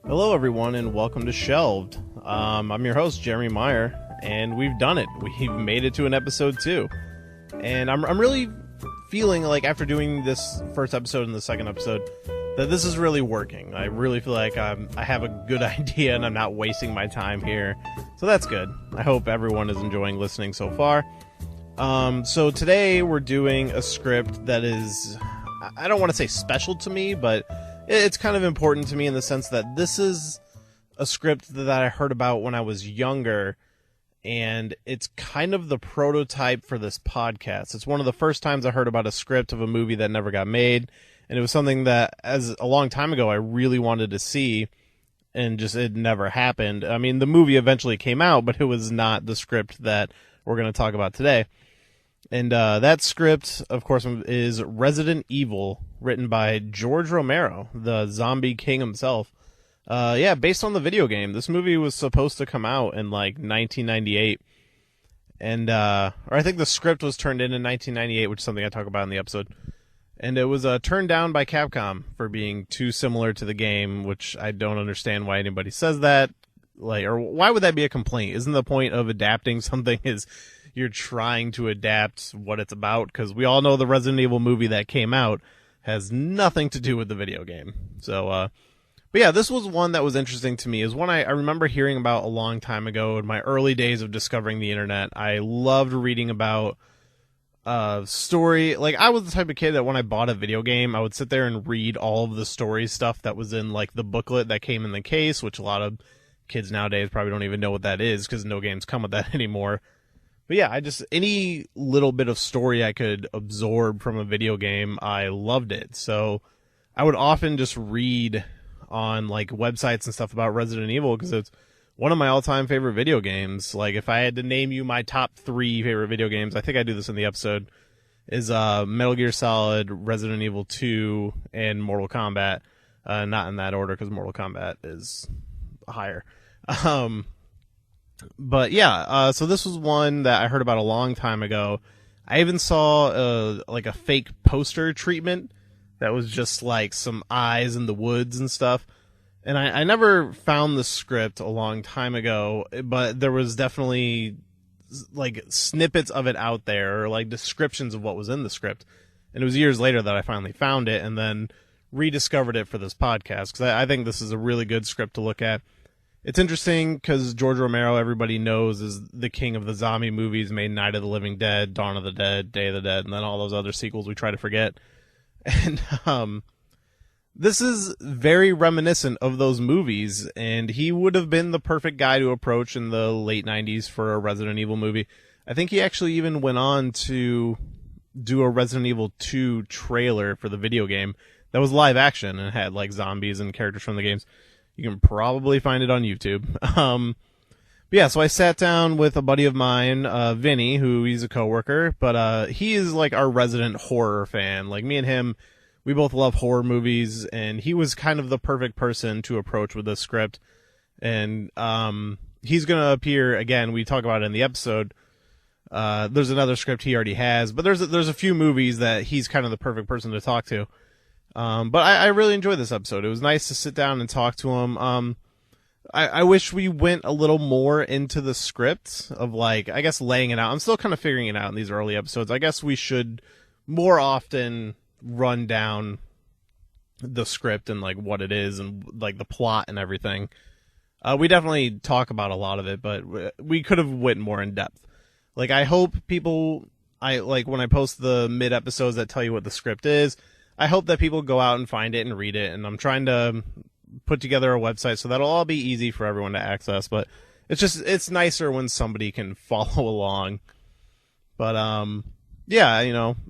Hello everyone and welcome to Shelved. I'm your host Jeremy Meyer, and we've done it. We've made it to an episode 2. And I'm really feeling like after doing this first episode and the second episode that this is really working. I really feel like I have a good idea and I'm not wasting my time here. So that's good. I hope everyone is enjoying listening so far. So today we're doing a script that is, I don't want to say special to me, but it's kind of important to me in the sense that this is a script that I heard about when I was younger, and it's kind of the prototype for this podcast. It's one of the first times I heard about a script of a movie that never got made, and it was something that, as a long time ago, I really wanted to see, and just it never happened. I mean, the movie eventually came out, but it was not the script that we're going to talk about today. And that script, of course, is Resident Evil, written by George Romero, the zombie king himself. Based on the video game. This movie was supposed to come out in, 1998. And, or I think the script was turned in 1998, which is something I talk about in the episode. And it was turned down by Capcom for being too similar to the game, which I don't understand why anybody says that. Or why would that be a complaint? Isn't the point of adapting something is you're trying to adapt what it's about? Because we all know the Resident Evil movie that came out has nothing to do with the video game. So, but yeah, this was one that was interesting to me. It was one I remember hearing about a long time ago in my early days of discovering the internet. I loved reading about story. I was the type of kid that when I bought a video game, I would sit there and read all of the story stuff that was in the booklet that came in the case, which a lot of kids nowadays probably don't even know what that is because no games come with that anymore. But yeah, any little bit of story I could absorb from a video game, I loved it. So I would often just read on websites and stuff about Resident Evil because it's one of my all-time favorite video games. If I had to name you my top 3 favorite video games, I think I do this in the episode, is Metal Gear Solid, Resident Evil 2, and Mortal Kombat. Not in that order because Mortal Kombat is higher. But yeah, so this was one that I heard about a long time ago. I even saw a fake poster treatment that was just some eyes in the woods and stuff. And I never found the script a long time ago, but there was definitely snippets of it out there, or descriptions of what was in the script. And it was years later that I finally found it and then rediscovered it for this podcast, because I think this is a really good script to look at. It's interesting because George Romero, everybody knows, is the king of the zombie movies, made Night of the Living Dead, Dawn of the Dead, Day of the Dead, and then all those other sequels we try to forget. And this is very reminiscent of those movies, and he would have been the perfect guy to approach in the late 90s for a Resident Evil movie. I think he actually even went on to do a Resident Evil 2 trailer for the video game that was live action and had zombies and characters from the games. You can probably find it on YouTube. But yeah, so I sat down with a buddy of mine, Vinny, who he's a coworker, but he is our resident horror fan. Me and him, we both love horror movies, and he was kind of the perfect person to approach with this script. And he's going to appear, again, we talk about it in the episode. There's another script he already has, but there's a few movies that he's kind of the perfect person to talk to. But I really enjoyed this episode. It was nice to sit down and talk to him. I wish we went a little more into the script of I guess laying it out. I'm still kind of figuring it out in these early episodes. I guess we should more often run down the script and what it is and the plot and everything. We definitely talk about a lot of it, but we could have went more in depth. I hope people, when I post the mid episodes that tell you what the script is, I hope that people go out and find it and read it, and I'm trying to put together a website so that'll all be easy for everyone to access, but it's nicer when somebody can follow along. But, yeah,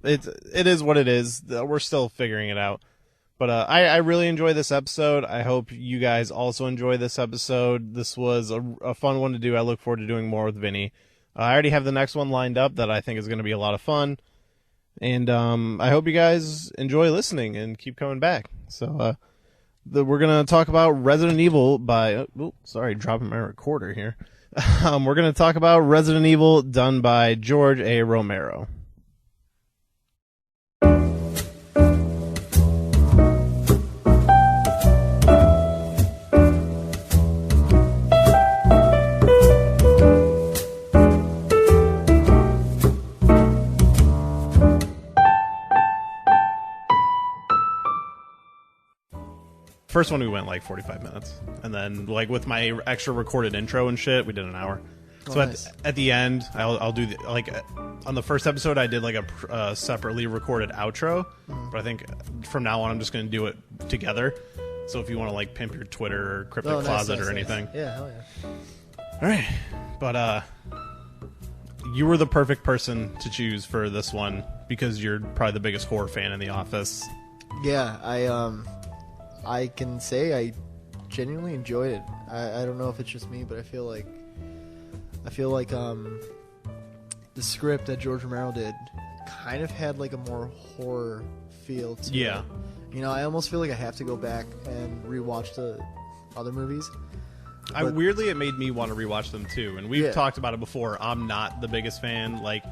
it is what it is. We're still figuring it out. But, I really enjoy this episode. I hope you guys also enjoy this episode. This was a fun one to do. I look forward to doing more with Vinny. I already have the next one lined up that I think is going to be a lot of fun. And I hope you guys enjoy listening and keep coming back. So we're going to talk about Resident Evil by... sorry, dropping my recorder here. We're going to talk about Resident Evil done by George A. Romero. First one we went like 45 minutes, and then like with my extra recorded intro and shit, we did an hour. So nice. at the end, I'll do on the first episode I did like a separately recorded outro, but I think from now on I'm just going to do it together. So if you want to like pimp your Twitter or Cryptic Closet or anything, yeah, hell yeah. All right, but you were the perfect person to choose for this one because you're probably the biggest horror fan in the office. Yeah, I can say I genuinely enjoyed it. I don't know if it's just me, but I feel like the script that George Romero did kind of had like a more horror feel to it. You know, I almost feel like I have to go back and rewatch the other movies. Weirdly, it made me want to rewatch them too, and we've talked about it before. I'm not the biggest fan. Like,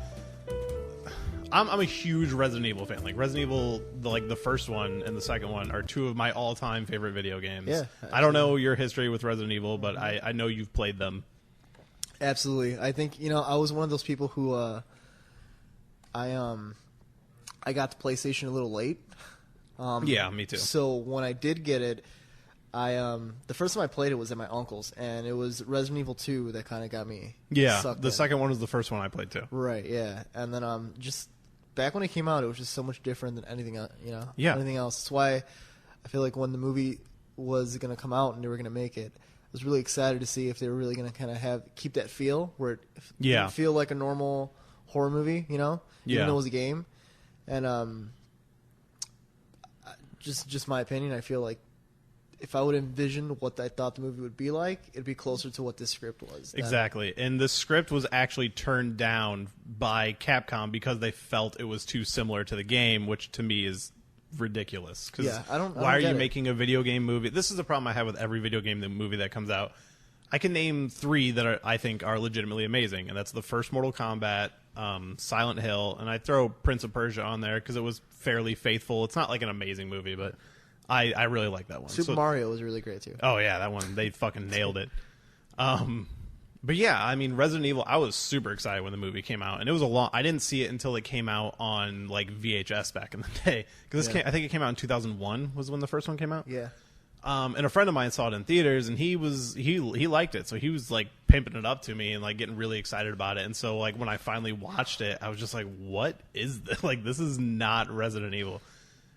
I'm a huge Resident Evil fan. Like Resident Evil, the first one and the second one are two of my all-time favorite video games. Yeah, I don't know your history with Resident Evil, but I know you've played them. Absolutely. I think, you know, I was one of those people who I got the PlayStation a little late. Yeah, me too. So when I did get it, the first time I played it was at my uncle's, and it was Resident Evil 2 that kind of got me. Yeah, sucked the in. second one was the first one I played too. Right. Yeah, and then just back when it came out, it was just so much different than anything else. You know, anything else. That's why I feel like when the movie was going to come out and they were going to make it, I was really excited to see if they were really going to kind of keep that feel where it didn't feel like a normal horror movie. You know, even though it was a game, and just my opinion, I feel like if I would envision what I thought the movie would be like, it'd be closer to what this script was. Exactly. And the script was actually turned down by Capcom because they felt it was too similar to the game, which to me is ridiculous. Why are you making a video game movie? This is the problem I have with every video game movie that comes out. I can name three that I think are legitimately amazing, and that's the first Mortal Kombat, Silent Hill, and I throw Prince of Persia on there because it was fairly faithful. It's not like an amazing movie, but I really like that one. Super Mario was really great too. Oh yeah, that one, they fucking nailed it. But yeah, I mean, Resident Evil, I was super excited when the movie came out, and it was I didn't see it until it came out on like VHS back in the day, because I think it came out in 2001 was when the first one came out. Yeah. And a friend of mine saw it in theaters, and he liked it, so he was like pimping it up to me and like getting really excited about it. And so like when I finally watched it, I was just like, what is this? Like, this is not Resident Evil.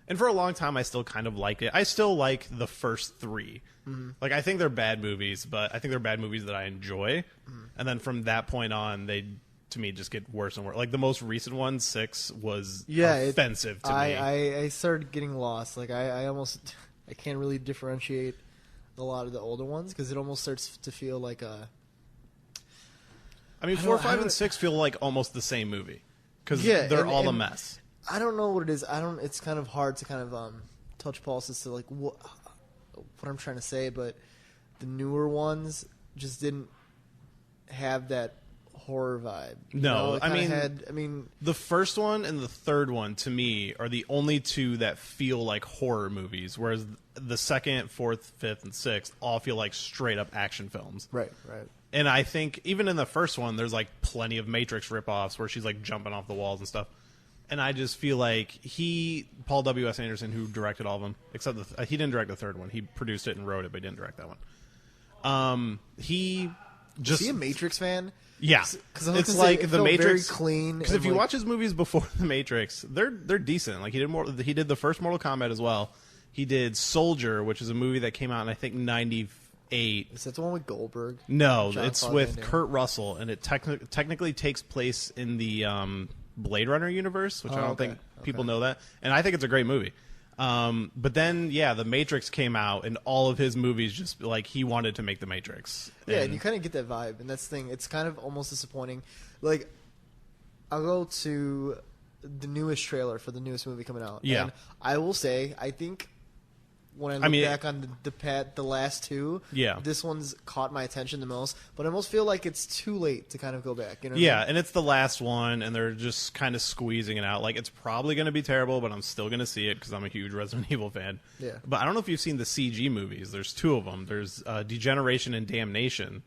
And for a long time, I still kind of liked it. I still like the first three. Mm-hmm. Like, I think they're bad movies, but I think they're bad movies that I enjoy. Mm-hmm. And then from that point on, they, to me, just get worse and worse. Like, the most recent one, 6, was offensive to me. I started getting lost. Like, I can't really differentiate a lot of the older ones because it almost starts to feel like a... I mean, 4, 5, and 6 feel like almost the same movie because they're all a mess. I don't know what it is. It's kind of hard to kind of touch pulse as to like what I'm trying to say, but the newer ones just didn't have that horror vibe. No, I mean, the first one and the third one to me are the only two that feel like horror movies, whereas the second, fourth, fifth, and sixth all feel like straight up action films. Right. And I think even in the first one, there's like plenty of Matrix ripoffs where she's like jumping off the walls and stuff. And I just feel like Paul W.S. Anderson, who directed all of them, except he didn't direct the third one. He produced it and wrote it, but he didn't direct that one. Is he a Matrix fan? Yeah, it's like the Matrix. Very clean. Because if you watch his movies before the Matrix, they're decent. Like he did the first Mortal Kombat as well. He did Soldier, which is a movie that came out in I think '98. Is that the one with Goldberg? No, it's with Kurt Russell, and it technically takes place in the Blade Runner universe, which I don't think people know that, and I think it's a great movie. But then, the Matrix came out, and all of his movies just like he wanted to make the Matrix. Yeah, and you kind of get that vibe, and that's the thing. It's kind of almost disappointing. Like, I'll go to the newest trailer for the newest movie coming out. Yeah. And I will say, I think when I look back on the last two, this one's caught my attention the most. But I almost feel like it's too late to kind of go back. You know what I mean? And it's the last one, and they're just kind of squeezing it out. Like, it's probably going to be terrible, but I'm still going to see it because I'm a huge Resident Evil fan. Yeah. But I don't know if you've seen the CG movies. There's two of them. There's Degeneration and Damnation.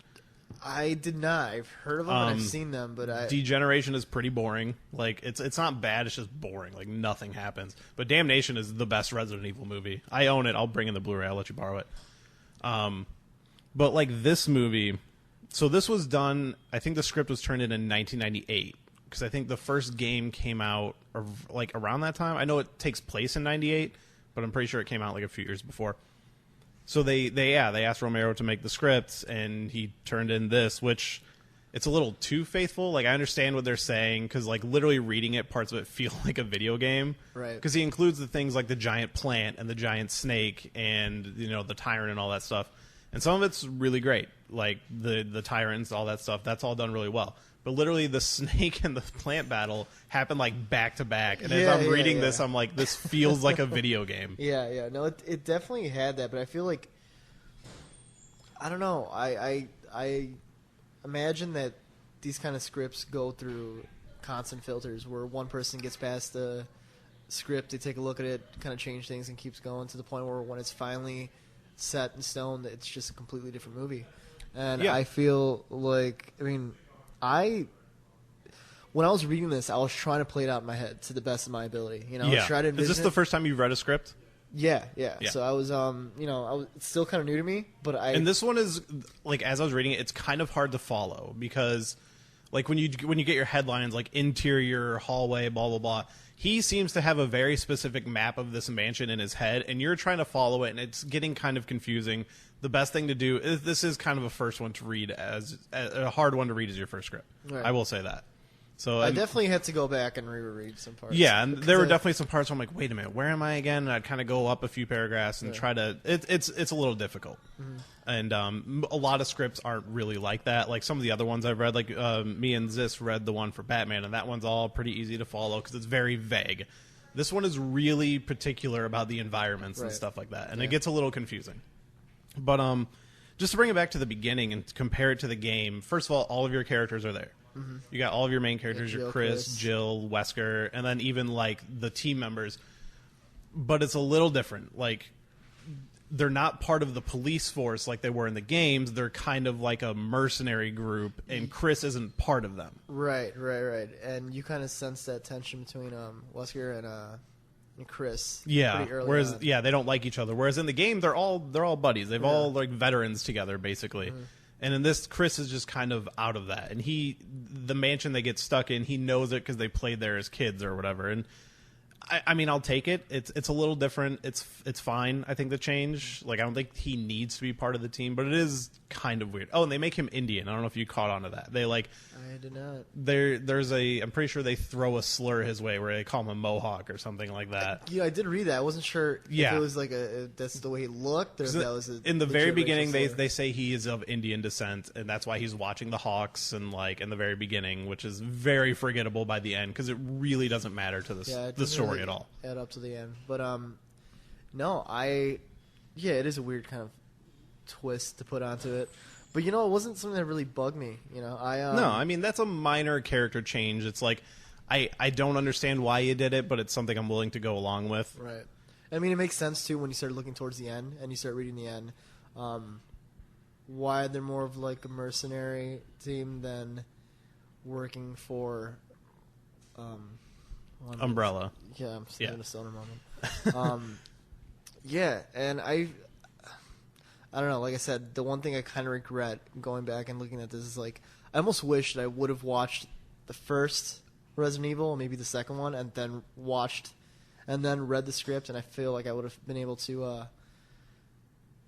I did not. I've heard of them and I've seen them, but Degeneration is pretty boring. Like, it's not bad, it's just boring. Like, nothing happens. But Damnation is the best Resident Evil movie. I own it. I'll bring in the Blu-ray. I'll let you borrow it. But, like, this movie... So this was done... I think the script was turned in 1998. Because I think the first game came out, like, around that time. I know it takes place in 98, but I'm pretty sure it came out, like, a few years before. So they asked Romero to make the script, and he turned in this, which it's a little too faithful. Like, I understand what they're saying, because, like, literally reading it, parts of it feel like a video game. Right. Because he includes the things like the giant plant and the giant snake and, you know, the tyrant and all that stuff. And some of it's really great. Like, the tyrants, all that stuff, that's all done really well. But literally the snake and the plant battle happened, like, back to back. And as I'm reading this, I'm like, this feels like a video game. Yeah. No, it definitely had that, but I feel like, I don't know. I imagine that these kind of scripts go through constant filters where one person gets past the script, they take a look at it, kind of change things, and keeps going to the point where when it's finally set in stone, it's just a completely different movie. And I feel like, I mean... when I was reading this, I was trying to play it out in my head to the best of my ability. You know, I was trying to envision Is this the first time you've read a script? Yeah. So I was, it's still kind of new to me, but And this one is, like, as I was reading it, it's kind of hard to follow because, like, when you get your headlines, like, interior, hallway, blah, blah, blah, he seems to have a very specific map of this mansion in his head, and you're trying to follow it, and it's getting kind of confusing. The best thing to do is this is kind of a first one to read as a hard one to read as your first script. Right. I will say that. So I definitely had to go back and reread some parts. Yeah, and there were definitely some parts where I'm like, wait a minute, where am I again? And I'd kind of go up a few paragraphs and try to. It's a little difficult, and a lot of scripts aren't really like that. Like some of the other ones I've read, like me and Zis read the one for Batman, and that one's all pretty easy to follow because it's very vague. This one is really particular about the environments and stuff like that, and it gets a little confusing. But just to bring it back to the beginning and compare it to the game, first of all of your characters are there. Mm-hmm. You got all of your main characters, your Chris, Jill, Wesker, and then even, like, the team members. But it's a little different. Like, they're not part of the police force like they were in the games. They're kind of like a mercenary group, and Chris isn't part of them. Right. And you kind of sense that tension between Wesker and Chris. Yeah. Whereas, they don't like each other. Whereas in the game, they're all buddies. They've all, like, veterans together, basically. Mm-hmm. And in this, Chris is just kind of out of that. And the mansion they get stuck in, he knows it because they played there as kids or whatever. And I mean, I'll take it. It's a little different. It's fine, I think, the change. Like, I don't think he needs to be part of the team, but it is kind of weird. Oh, and they make him Indian. I don't know if you caught on to that. They, like... I did not. I'm pretty sure they throw a slur his way where they call him a Mohawk or something like that. I did read that. I wasn't sure if it was like that's the way he looked, or if that was in the very beginning, they say he is of Indian descent, and that's why he's watching the Hawks, and, like, in the very beginning, which is very forgettable by the end, because it really doesn't matter to the story at all. Add up to the end. But, no, it is a weird kind of twist to put onto it. But, it wasn't something that really bugged me, No, I mean, that's a minor character change. It's like, I don't understand why you did it, but it's something I'm willing to go along with. Right. I mean, it makes sense, too, when you start looking towards the end, and you start reading the end, why they're more of, like, a mercenary team than working for, Umbrella. Yeah, I'm still in a stoner moment. And I don't know, like I said, the one thing I kind of regret going back and looking at this is, like, I almost wish that I would have watched the first Resident Evil, maybe the second one, and then read the script, and I feel like I would have been able to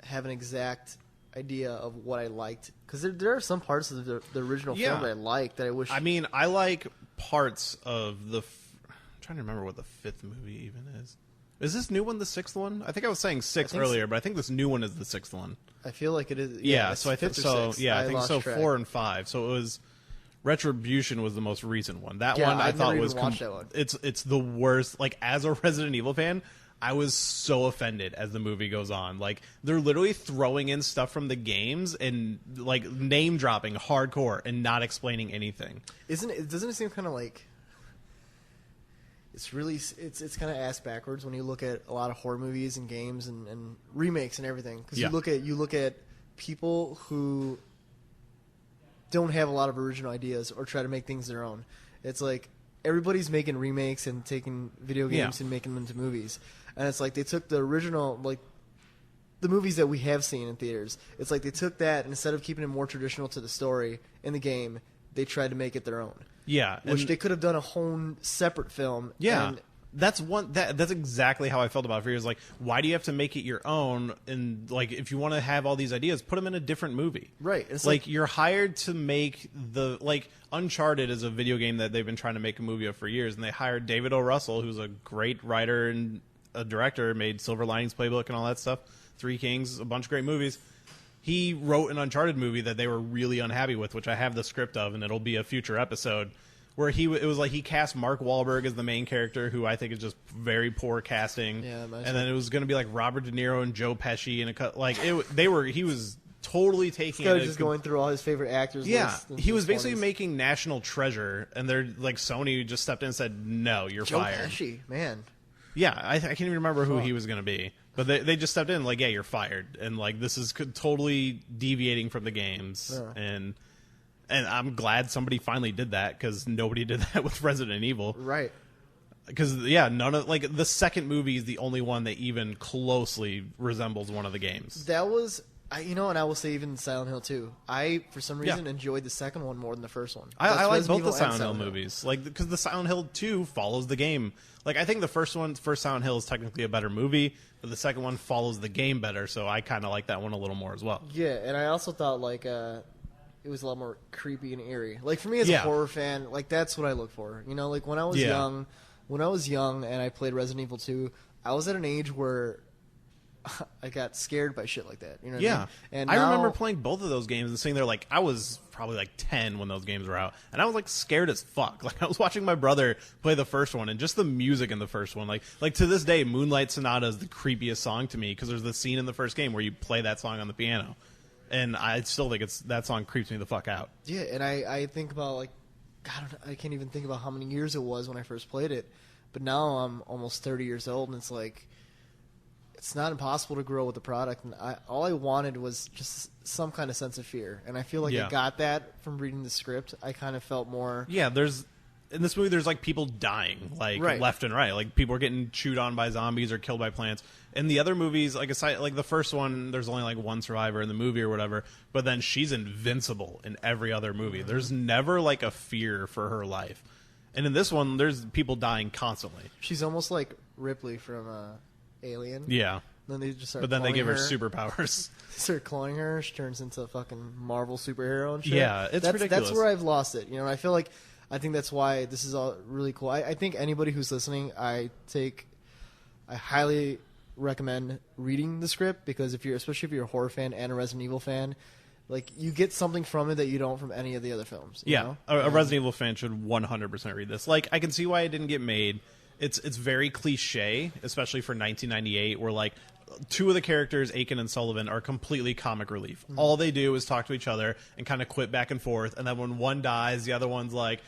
have an exact idea of what I liked. Because there are some parts of the original film that I like that I wish... I mean, I like parts of the... I'm trying to remember what the fifth movie even is. Is this new one the sixth one? I think I was saying six earlier, but I think this new one is the sixth one. I feel like it is. Yeah, so I think so. Yeah, I think so. 4 and 5. So it was Retribution was the most recent one. That Yeah, one I I've thought never was even watched that one. it's the worst. Like, as a Resident Evil fan, I was so offended as the movie goes on. Like, they're literally throwing in stuff from the games and like name dropping hardcore and not explaining anything. Doesn't it seem kind of like it's kind of ass backwards when you look at a lot of horror movies and games and remakes and everything, because you look at people who don't have a lot of original ideas or try to make things their own. It's like everybody's making remakes and taking video games and making them into movies. And it's like they took the original, like the movies that we have seen in theaters. It's like they took that, and instead of keeping it more traditional to the story in the game, they tried to make it their own. Yeah. Which they could have done a whole separate film. Yeah. And That's exactly how I felt about Fear. Is like, why do you have to make it your own? And like, if you want to have all these ideas, put them in a different movie. Right. It's like you're hired to make Uncharted is a video game that they've been trying to make a movie of for years, and they hired David O. Russell, who's a great writer and a director, made Silver Linings Playbook and all that stuff, Three Kings, a bunch of great movies. He wrote an Uncharted movie that they were really unhappy with, which I have the script of, and it'll be a future episode. Where it was like he cast Mark Wahlberg as the main character, who I think is just very poor casting. Yeah, and then it was going to be like Robert De Niro and Joe Pesci, and he was totally taking it. Just going through all his favorite actors. Yeah, he was basically making National Treasure, and they're like Sony just stepped in and said, "No, you're fired." Joe Pesci, man. Yeah, I can't even remember who he was going to be, but they just stepped in like, "Yeah, you're fired," and like this is totally deviating from the games, and I'm glad somebody finally did that, because nobody did that with Resident Evil. Right. Because, none of, like, the second movie is the only one that even closely resembles one of the games. That was, and I will say even Silent Hill 2. I, for some reason, enjoyed the second one more than the first one. I like both the Silent Hill movies. Like, because the Silent Hill 2 follows the game. Like, I think the first Silent Hill is technically a better movie, but the second one follows the game better, so I kind of like that one a little more as well. Yeah, and I also thought, like, it was a lot more creepy and eerie. Like, for me as a horror fan, like, that's what I look for. You know, like, when I was young and I played Resident Evil 2, I was at an age where I got scared by shit like that. You know what I mean? And I remember playing both of those games and sitting there, like, I was probably like 10 when those games were out, and I was like scared as fuck. Like, I was watching my brother play the first one, and just the music in the first one, like to this day, Moonlight Sonata is the creepiest song to me, because there's the scene in the first game where you play that song on the piano. And I still think that song creeps me the fuck out. Yeah, and I think about, like, I can't even think about how many years it was when I first played it. But now I'm almost 30 years old, and it's like, it's not impossible to grow with the product. And all I wanted was just some kind of sense of fear. And I feel like I got that from reading the script. I kind of felt more... Yeah, in this movie, there's, like, people dying, like, left and right. Like, people are getting chewed on by zombies or killed by plants. In the other movies, like, aside, like, the first one, there's only, like, one survivor in the movie or whatever, but then she's invincible in every other movie. Mm-hmm. There's never, like, a fear for her life. And in this one, there's people dying constantly. She's almost like Ripley from Alien. Yeah. Then they just start but then they give her superpowers. Start cloning her. She turns into a fucking Marvel superhero and shit. Yeah, that's ridiculous. That's where I've lost it. You know, I feel like... I think that's why this is all really cool. I think anybody who's listening, I highly recommend reading the script, because especially if you're a horror fan and a Resident Evil fan, like, you get something from it that you don't from any of the other films. You know? A Resident Evil fan should 100% read this. Like, I can see why it didn't get made. It's very cliche, especially for 1998, where, like, two of the characters, Aiken and Sullivan, are completely comic relief. Mm-hmm. All they do is talk to each other and kind of quip back and forth, and then when one dies, the other one's like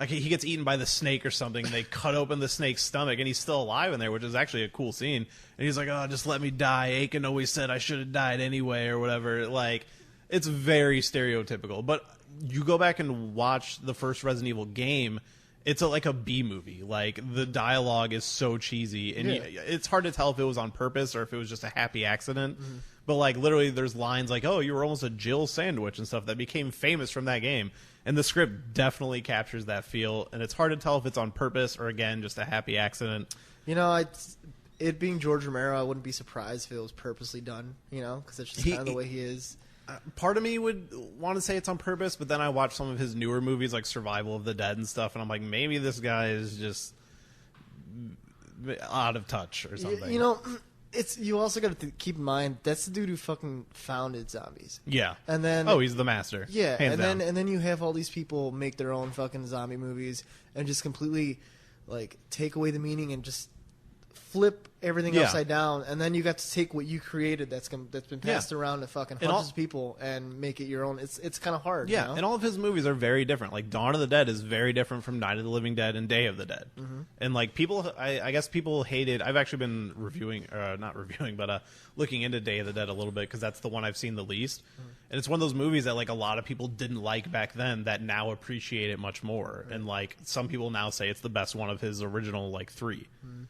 he gets eaten by the snake or something, and they cut open the snake's stomach, and he's still alive in there, which is actually a cool scene. And he's like, "Oh, just let me die. Aiken always said I should have died anyway," or whatever. Like, it's very stereotypical. But you go back and watch the first Resident Evil game, it's like a B movie. Like, the dialogue is so cheesy, and it's hard to tell if it was on purpose or if it was just a happy accident. Mm-hmm. But, like, literally there's lines like, "Oh, you were almost a Jill sandwich," and stuff that became famous from that game. And the script definitely captures that feel, and it's hard to tell if it's on purpose or, again, just a happy accident. You know, it being George Romero, I wouldn't be surprised if it was purposely done, you know, because it's just kind of the way he is. Part of me would want to say it's on purpose, but then I watch some of his newer movies, like Survival of the Dead and stuff, and I'm like, maybe this guy is just out of touch or something. You know, you also got to keep in mind that's the dude who fucking founded zombies. Yeah. And then he's the master. Yeah, Hands down. and then you have all these people make their own fucking zombie movies and just completely like take away the meaning and just flip everything upside down, and then you got to take what you created that's been passed around to fucking hundreds of people and make it your own. It's kind of hard. Yeah, you know? and all of his movies are very different. Like Dawn of the Dead is very different from Night of the Living Dead and Day of the Dead. Mm-hmm. And like people, I guess people hated. I've actually been looking into Day of the Dead a little bit because that's the one I've seen the least. Mm-hmm. And it's one of those movies that like a lot of people didn't like back then that now appreciate it much more. Mm-hmm. And like some people now say it's the best one of his original like 3. Mm-hmm.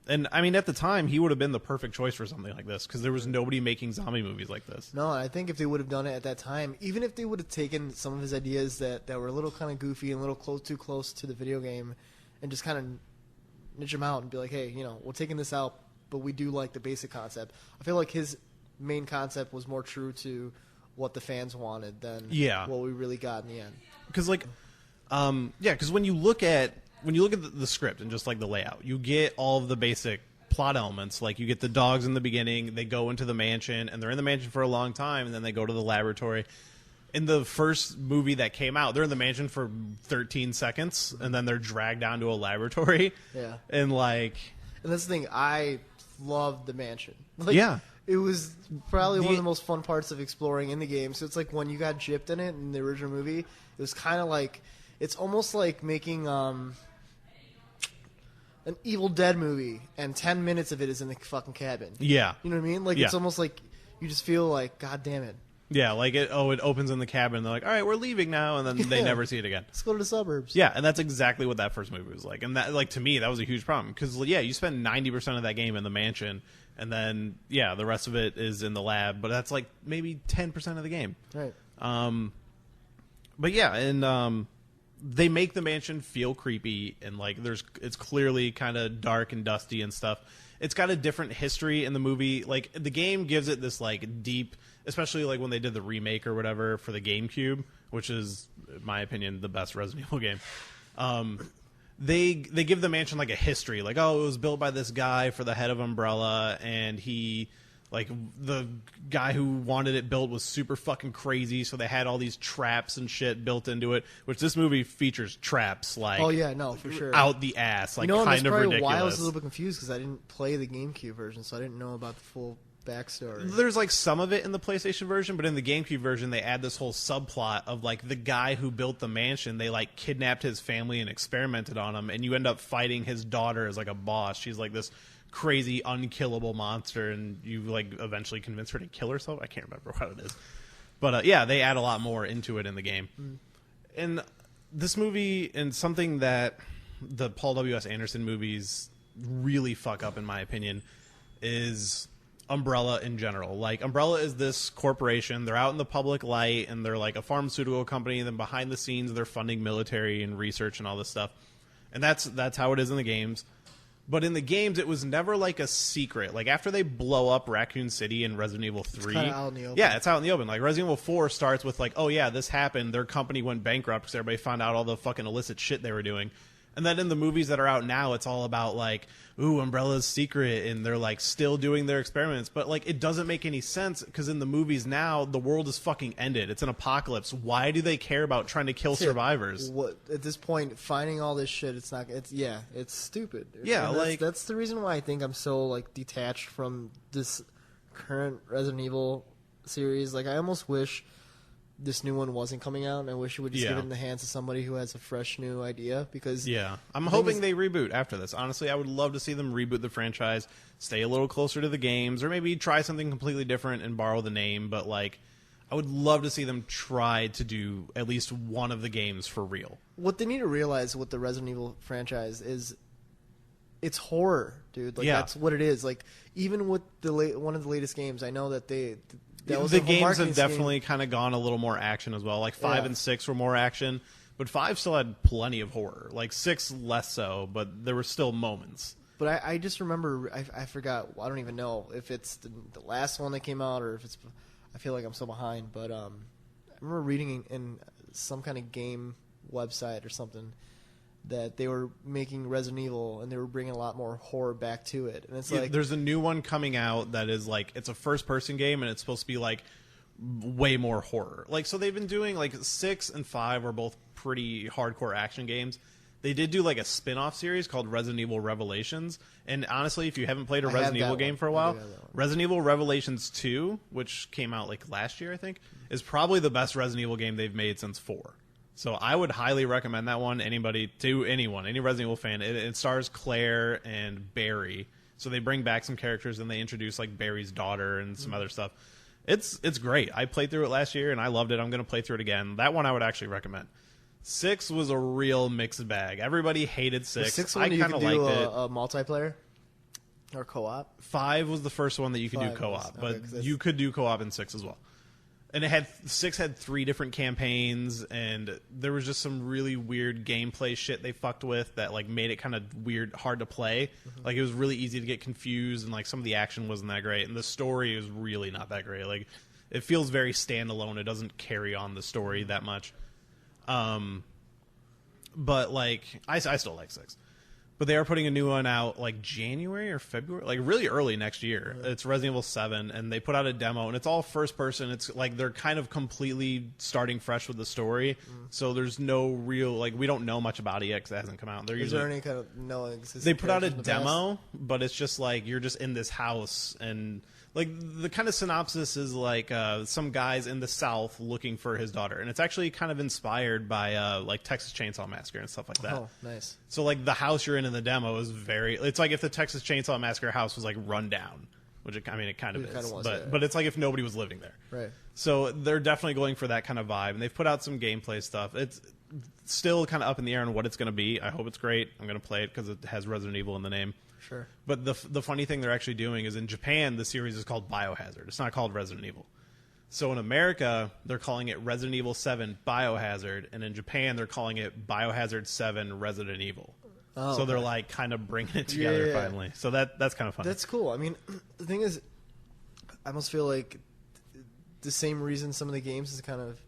And I mean, at the time, he would have been the perfect choice for something like this because there was nobody making zombie movies like this. No, I think if they would have done it at that time, even if they would have taken some of his ideas that were a little kind of goofy and a little too close to the video game and just kind of niche them out and be like, hey, you know, we're taking this out, but we do like the basic concept. I feel like his main concept was more true to what the fans wanted than what we really got in the end. Because, like, because when you look at the script and just like the layout, you get all of the basic plot elements. Like you get the dogs in the beginning, they go into the mansion, and they're in the mansion for a long time, and then they go to the laboratory. In the first movie that came out, they're in the mansion for 13 seconds, and then they're dragged down to a laboratory. Yeah. And that's the thing, I loved the mansion. Like, yeah. It was probably one of the most fun parts of exploring in the game. So it's like when you got gypped in it in the original movie, it was kind of like, it's almost like making an Evil Dead movie, and 10 minutes of it is in the fucking cabin. Yeah. You know what I mean? Like, it's almost like you just feel like, God damn it. Yeah, like it opens in the cabin, and they're like, all right, we're leaving now, and then they never see it again. Let's go to the suburbs. Yeah, and that's exactly what that first movie was like. And that, like, to me, that was a huge problem. Because, you spend 90% of that game in the mansion, and then, the rest of it is in the lab, but that's like maybe 10% of the game. Right. But yeah, and they make the mansion feel creepy, and like it's clearly kind of dark and dusty and stuff. It's got a different history in the movie. Like the game gives it this like deep, especially like when they did the remake or whatever for the GameCube, which is, in my opinion, the best Resident Evil game. They give the mansion like a history, like, oh, it was built by this guy for the head of Umbrella, and he. Like, the guy who wanted it built was super fucking crazy, so they had all these traps and shit built into it, which this movie features traps, like... Oh, yeah, no, for sure. Out the ass, like, kind of ridiculous. That's probably why I was a little bit confused, because I didn't play the GameCube version, so I didn't know about the full backstory. There's, like, some of it in the PlayStation version, but in the GameCube version, they add this whole subplot of, like, the guy who built the mansion, they, like, kidnapped his family and experimented on him, and you end up fighting his daughter as, like, a boss. She's, like, this... crazy unkillable monster, and you like eventually convince her to kill herself. I can't remember what it is, but they add a lot more into it in the game. And this movie, and something that the Paul W.S. Anderson movies really fuck up, in my opinion, is Umbrella in general. Like, Umbrella is this corporation, they're out in the public light, and they're like a pharmaceutical company, and then behind the scenes they're funding military and research and all this stuff, and that's how it is in the games. But in the games, it was never like a secret. Like, after they blow up Raccoon City in Resident Evil 3... It's kind of out in the open. Yeah, it's out in the open. Like, Resident Evil 4 starts with, like, oh, yeah, this happened. Their company went bankrupt because everybody found out all the fucking illicit shit they were doing. And then in the movies that are out now, it's all about, like, ooh, Umbrella's secret, and they're, like, still doing their experiments. But, like, it doesn't make any sense, because in the movies now, the world is fucking ended. It's an apocalypse. Why do they care about trying to kill survivors? What, at this point, finding all this shit, it's stupid. Yeah, that's the reason why I think I'm so, like, detached from this current Resident Evil series. Like, I almost wish... this new one wasn't coming out, and I wish it would just give it in the hands of somebody who has a fresh new idea, because... Yeah. I'm hoping they reboot after this. Honestly, I would love to see them reboot the franchise, stay a little closer to the games, or maybe try something completely different and borrow the name, but, like, I would love to see them try to do at least one of the games for real. What they need to realize with the Resident Evil franchise is it's horror, dude. Like, that's what it is. Like, even with one of the latest games, I know that the games have definitely kind of gone a little more action as well. Like 5 and 6 were more action, but 5 still had plenty of horror. Like 6 less so, but there were still moments. But I just remember, I forgot, I don't even know if it's the last one that came out or if it's, I feel like I'm so behind, but I remember reading in some kind of game website or something that they were making Resident Evil and they were bringing a lot more horror back to it. And it's like there's a new one coming out that is like it's a first person game and it's supposed to be like way more horror. Like so they've been doing like 6 and 5 are both pretty hardcore action games. They did do like a spin-off series called Resident Evil Revelations. And honestly, if you haven't played a Resident Evil game for a while, Resident Evil Revelations 2, which came out like last year, I think, is probably the best Resident Evil game they've made since 4. So I would highly recommend that one. Any Resident Evil fan. It stars Claire and Barry. So they bring back some characters and they introduce like Barry's daughter and some other stuff. It's great. I played through it last year and I loved it. I'm going to play through it again. That one I would actually recommend. 6 was a real mixed bag. Everybody hated 6. 6 I kind of liked it. A multiplayer or co-op. 5 was the first one that you could do co-op, but you could do co-op in 6 as well. And 6 had 3 different campaigns, and there was just some really weird gameplay shit they fucked with that like made it kind of weird, hard to play. Like it was really easy to get confused, and like some of the action wasn't that great, and the story was really not that great. Like it feels very standalone. It doesn't carry on the story that much. But like I still like 6. But they are putting a new one out like January or February, like really early next year. It's Resident Evil 7, and they put out a demo, and it's all first person. It's like they're kind of completely starting fresh with the story. So there's no real, like, we don't know much about it yet because it hasn't come out. Is there any kind of knowing? They put out a demo, but it's just like you're just in this house, and like the kind of synopsis is like some guy's in the South looking for his daughter, and it's actually kind of inspired by like Texas Chainsaw Massacre and stuff like that. Oh, nice. So like the house you're in the demo is it's like if the Texas Chainsaw Massacre house was like run down, which it kind of is, but it's like if nobody was living there. Right. So they're definitely going for that kind of vibe, and they've put out some gameplay stuff. It's still kind of up in the air on what it's going to be. I hope it's great. I'm going to play it because it has Resident Evil in the name. Sure. But the funny thing they're actually doing is in Japan, the series is called Biohazard. It's not called Resident Evil. So in America, they're calling it Resident Evil 7 Biohazard, and in Japan, they're calling it Biohazard 7 Resident Evil. Oh, so they're like kind of bringing it together finally. So that's kind of fun. That's cool. I mean, the thing is, I almost feel like the same reason some of the games is kind of,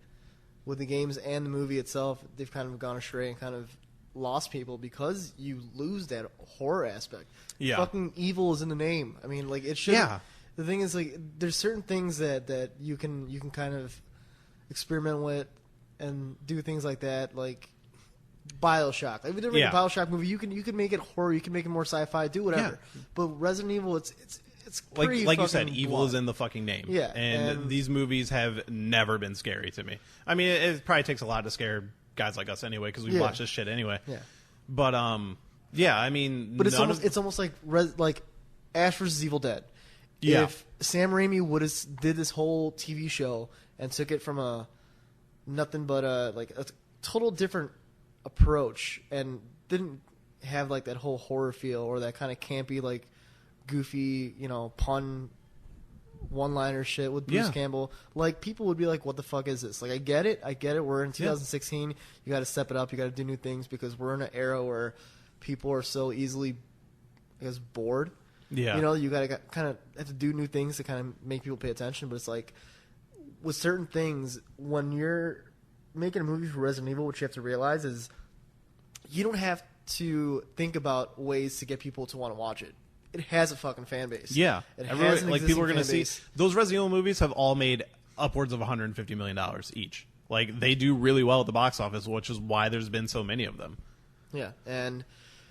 with the games and the movie itself, they've kind of gone astray and kind of lost people because you lose that horror aspect. Yeah. Fucking evil is in the name. I mean, like, it should. Yeah. The thing is, like, there's certain things that you can kind of experiment with and do things like that, like BioShock. Like, if they're making a BioShock movie, you can make it horror, you can make it more sci-fi, do whatever. Yeah. But Resident Evil, it's pretty like you said, evil is in the fucking name. Yeah. And these movies have never been scary to me. I mean, it probably takes a lot to scare guys like us anyway, because we watch this shit anyway. Yeah. But yeah, I mean, but it's almost like Ash vs. Evil Dead. Yeah. If Sam Raimi would have did this whole TV show and took it from a nothing but a total different approach and didn't have like that whole horror feel or that kind of campy, like goofy, pun one-liner shit with Bruce Campbell, like, people would be like, what the fuck is this? Like, I get it. We're in 2016. You got to step it up. You got to do new things because we're in an era where people are so easily, I guess, bored. Yeah. You got to kind of have to do new things to kind of make people pay attention. But it's like, with certain things, when you're making a movie for Resident Evil, what you have to realize is you don't have to think about ways to get people to want to watch it. It has a fucking fan base. Yeah. It has an people are going to see base. Those Resident Evil movies have all made upwards of $150 million each. Like, they do really well at the box office, which is why there's been so many of them. Yeah, and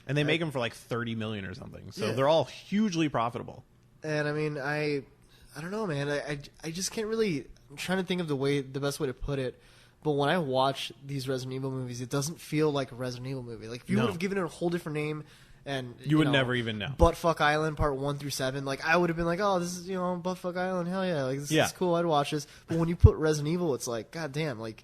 they make them for like $30 million or something. So they're all hugely profitable. And I mean, I don't know, man. I just can't really. I'm trying to think of the best way to put it. But when I watch these Resident Evil movies, it doesn't feel like a Resident Evil movie. Like, if you would have given it a whole different name, and you would never even know. Buttfuck Island Part 1 through 7. Like, I would have been like, oh, this is Buttfuck Island. Hell yeah, like, this is cool. I'd watch this. But when you put Resident Evil, it's like, god damn, like,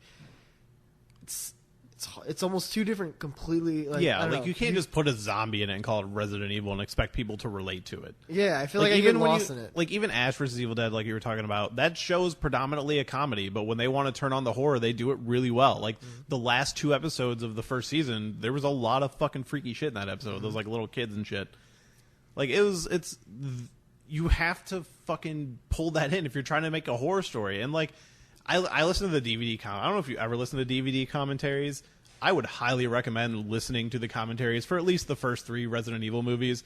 it's almost two different, completely. Like, like, you can't just put a zombie in it and call it Resident Evil and expect people to relate to it. Yeah, I feel like I get lost in it. Like, even Ash vs. Evil Dead, like you were talking about, that show's predominantly a comedy, but when they want to turn on the horror, they do it really well. Like, the last 2 episodes of the first season, there was a lot of fucking freaky shit in that episode. Those, like, little kids and shit. Like, you have to fucking pull that in if you're trying to make a horror story. And, like, I listen to the DVD I don't know if you ever listen to DVD commentaries. I would highly recommend listening to the commentaries for at least the first 3 Resident Evil movies.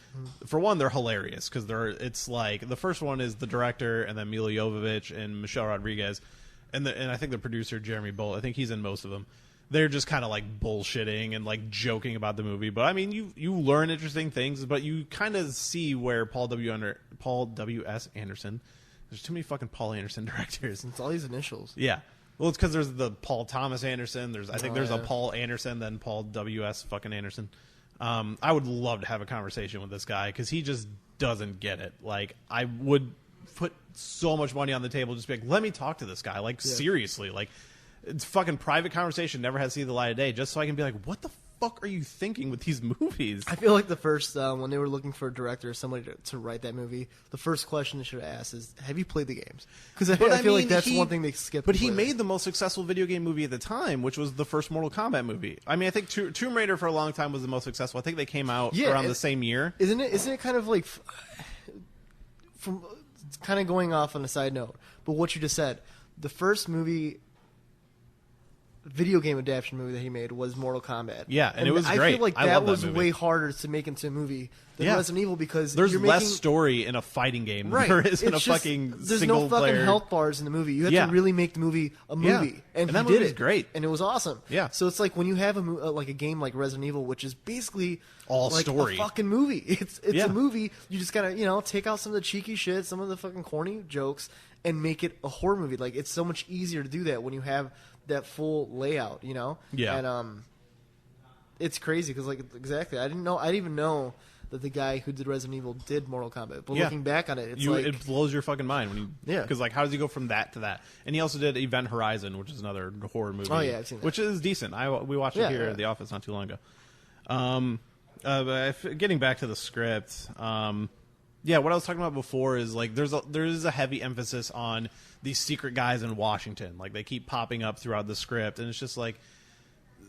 For one, they're hilarious because it's like the first one is the director and then Mila Jovovich and Michelle Rodriguez, and I think the producer Jeremy Bolt. I think he's in most of them. They're just kind of like bullshitting and like joking about the movie, but I mean, you learn interesting things, but you kind of see where Paul W.S. Anderson. There's too many fucking Paul Anderson directors. It's all these initials. Yeah. Well, it's because there's the Paul Thomas Anderson. I think there's a Paul Anderson, then Paul W.S. fucking Anderson. I would love to have a conversation with this guy because he just doesn't get it. Like, I would put so much money on the table just be like, let me talk to this guy. Like, seriously. Like, it's fucking private conversation, never has seen the light of day, just so I can be like, what the fuck are you thinking with these movies? I feel like the first, when they were looking for a director or somebody to write that movie, the first question they should have asked is, have you played the games? Because I feel like that's one thing they skip. But he made the most successful video game movie at the time, which was the first Mortal Kombat movie. I mean, I think Tomb Raider for a long time was the most successful. I think they came out around the same year. Isn't it kind of like, from kind of going off on a side note, but what you just said, the first video game adaptation movie that he made was Mortal Kombat. Yeah, and it was great. I feel like that was movie. way harder to make into a movie than Resident Evil because there's less story in a fighting game than there is in a fucking there's single no fucking player. health bars in the movie. You have to really make the movie a movie, and that he movie did was it. Great, and it was awesome. Yeah. So it's like when you have like a game like Resident Evil, which is basically all like story, a fucking movie. It's a movie. You just gotta take out some of the cheeky shit, some of the fucking corny jokes, and make it a horror movie. Like, it's so much easier to do that when you have that full layout, Yeah. And it's crazy because, like, exactly, I didn't even know that the guy who did Resident Evil did Mortal Kombat. But looking back on it, it blows your fucking mind when you because like, how does he go from that to that? And he also did Event Horizon, which is another horror movie. Oh yeah, I've seen that. Which is decent. We watched it here at the office not too long ago. Getting back to the script. Yeah, what I was talking about before is like there is a heavy emphasis on these secret guys in Washington. Like, they keep popping up throughout the script, and it's just like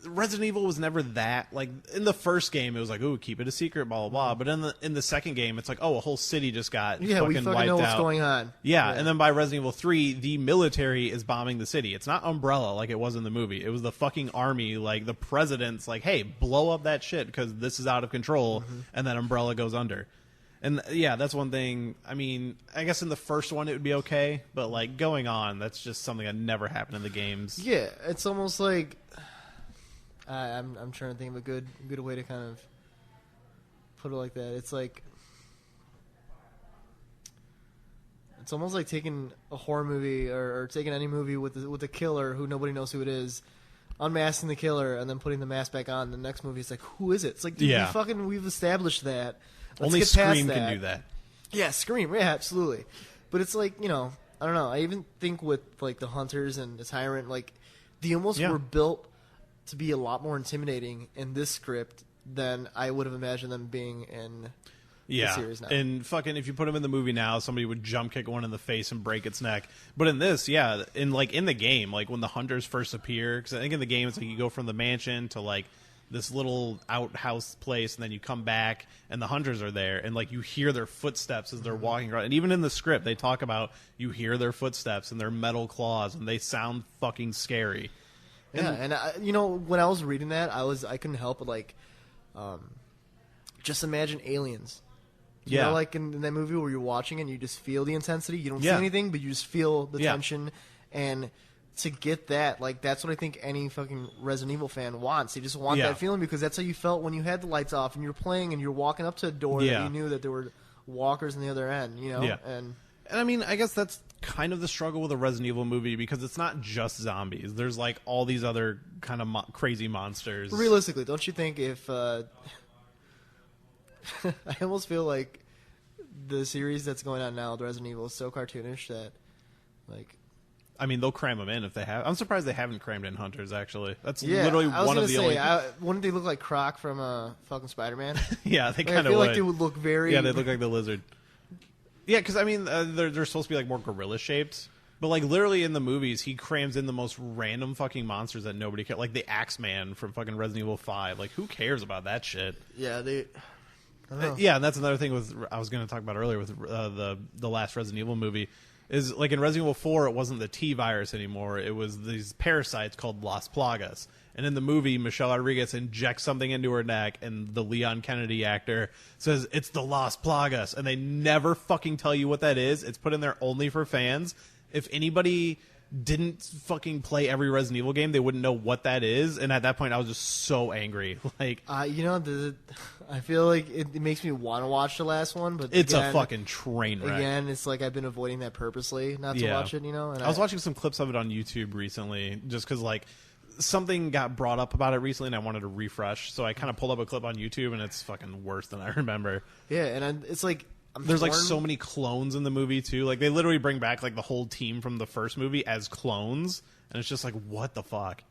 Resident Evil was never that. Like, in the first game, it was like, ooh, keep it a secret, blah blah blah. But in the second game, it's like, oh, a whole city just got we fucking fucking wiped know what's out. going on. Yeah, and then by Resident Evil 3, the military is bombing the city. It's not Umbrella like it was in the movie. It was the fucking army. Like, the president's like, hey, blow up that shit because this is out of control, and then Umbrella goes under. And yeah, that's one thing. I mean, I guess in the first one it would be okay, but like going on, that's just something that never happened in the games. Yeah, it's almost like I'm trying to think of a good way to kind of put it like that. It's like it's almost like taking a horror movie or taking any movie with a killer who nobody knows who it is, unmasking the killer, and then putting the mask back on. The next movie is like, who is it? It's like, dude, we've established that. Let's Only get past Scream that. can do that. Yeah, Scream. Yeah, absolutely. But it's like, I don't know. I even think with like the Hunters and the Tyrant, like they almost were built to be a lot more intimidating in this script than I would have imagined them being in the series now. And fucking, if you put them in the movie now, somebody would jump kick one in the face and break its neck. But in this, in the game, like when the Hunters first appear, because I think in the game it's like you go from the mansion to like this little outhouse place, and then you come back and the Hunters are there, and like you hear their footsteps as they're walking around. And even in the script they talk about you hear their footsteps and their metal claws, and they sound fucking scary. And when I was reading that, I couldn't help but like just imagine Aliens. You know, like in that movie where you're watching and you just feel the intensity. You don't see anything, but you just feel the tension. And to get that, like, that's what I think any fucking Resident Evil fan wants. They just want that feeling, because that's how you felt when you had the lights off and you were playing and you're walking up to a door that you knew that there were walkers on the other end, And I mean, I guess that's kind of the struggle with a Resident Evil movie, because it's not just zombies. There's like all these other kind of crazy monsters. Realistically, don't you think if I almost feel like the series that's going on now, the Resident Evil, is so cartoonish that, like, I mean, they'll cram them in if they have. I'm surprised they haven't crammed in Hunters, actually. That's literally one of the only... wouldn't they look like Croc from fucking Spider-Man? Yeah, they kind of would. I feel like they would look very... Yeah, they look like the lizard. Yeah, because, I mean, they're supposed to be, like, more gorilla-shaped. But, like, literally in the movies, he crams in the most random fucking monsters that nobody cares. Like the Axeman from fucking Resident Evil 5. Like, who cares about that shit? Yeah, they... Yeah, and that's another thing I was going to talk about earlier with the last Resident Evil movie. Is like in Resident Evil 4, it wasn't the T virus anymore. It was these parasites called Las Plagas. And in the movie, Michelle Rodriguez injects something into her neck, and the Leon Kennedy actor says, it's the Las Plagas. And they never fucking tell you what that is. It's put in there only for fans. If anybody didn't fucking play every Resident Evil game, they wouldn't know what that is. And at that point, I was just so angry. Like, you know, I feel like it makes me want to watch the last one, but it's a fucking train wreck. Again, it's like I've been avoiding that purposely not to watch it, you know? And I was watching some clips of it on YouTube recently just because, like, something got brought up about it recently and I wanted to refresh. So I kind of pulled up a clip on YouTube and it's fucking worse than I remember. Yeah, and it's like... There's like so many clones in the movie too. Like they literally bring back like the whole team from the first movie as clones, and it's just like, what the fuck?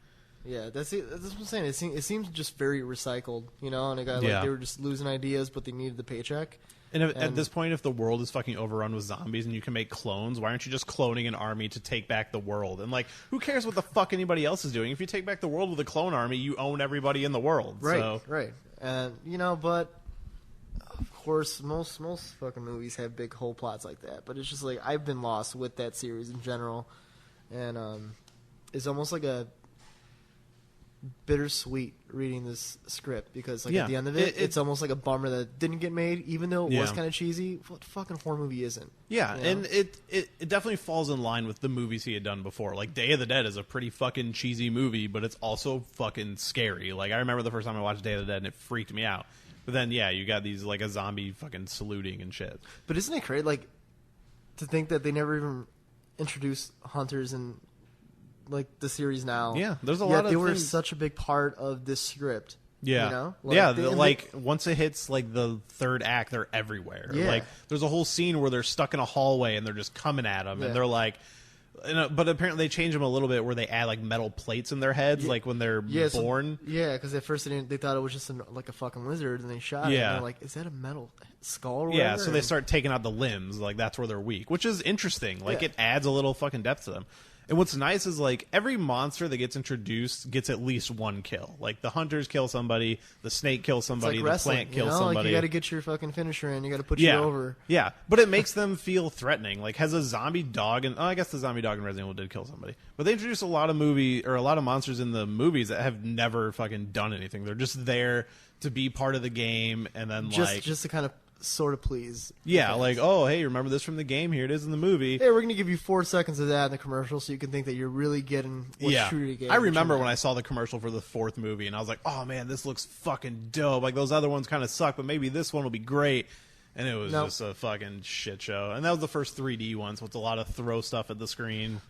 Yeah, that's what I'm saying. It seems just very recycled, you know. And like they were just losing ideas, but they needed the paycheck. And at this point, if the world is fucking overrun with zombies and you can make clones, why aren't you just cloning an army to take back the world? And like, who cares what the fuck anybody else is doing? If you take back the world with a clone army, you own everybody in the world. Right, so. right. And you know, but. Of course, most fucking movies have big whole plots like that, but it's just like I've been lost with that series in general, and it's almost like a bittersweet reading this script because like at the end of it's almost like a bummer that it didn't get made, even though it was kind of cheesy. What fucking horror movie isn't? Yeah, you know? and it definitely falls in line with the movies he had done before. Like Day of the Dead is a pretty fucking cheesy movie, but it's also fucking scary. Like I remember the first time I watched Day of the Dead and it freaked me out. But then, yeah, you got these, like, a zombie fucking saluting and shit. But isn't it crazy, like, to think that they never even introduced hunters in, like, the series now? Yeah, there's a lot of they were such a big part of this script. Yeah. You know? Like, once it hits, like, the third act, they're everywhere. Yeah. Like, there's a whole scene where they're stuck in a hallway and they're just coming at them. And they're like... but apparently they change them a little bit where they add like metal plates in their heads, like when they're born. Because at first they thought it was just like a fucking lizard, and they shot it. And they're like, "Is that a metal skull?" Or whatever? Yeah, so they start taking out the limbs. Like that's where they're weak, which is interesting. Like it adds a little fucking depth to them. And what's nice is like every monster that gets introduced gets at least one kill. Like the hunters kill somebody, the snake kills somebody, like the plant kills somebody. somebody. Like you got to get your fucking finisher in. You got to put you over. Yeah, but it makes them feel threatening. Like has a zombie dog, and I guess the zombie dog in Resident Evil did kill somebody. But they introduce a lot of monsters in the movies that have never fucking done anything. They're just there to be part of the game, and then just to kind of sort of please. Yeah, like, oh, hey, remember this from the game? Here it is in the movie. Hey, we're going to give you 4 seconds of that in the commercial so you can think that you're really getting what's true to the game. I remember when I saw the commercial for the fourth movie, and I was like, oh, man, this looks fucking dope. Like, those other ones kind of suck, but maybe this one will be great. And it was just a fucking shit show. And that was the first 3D one, so it's a lot of throw stuff at the screen.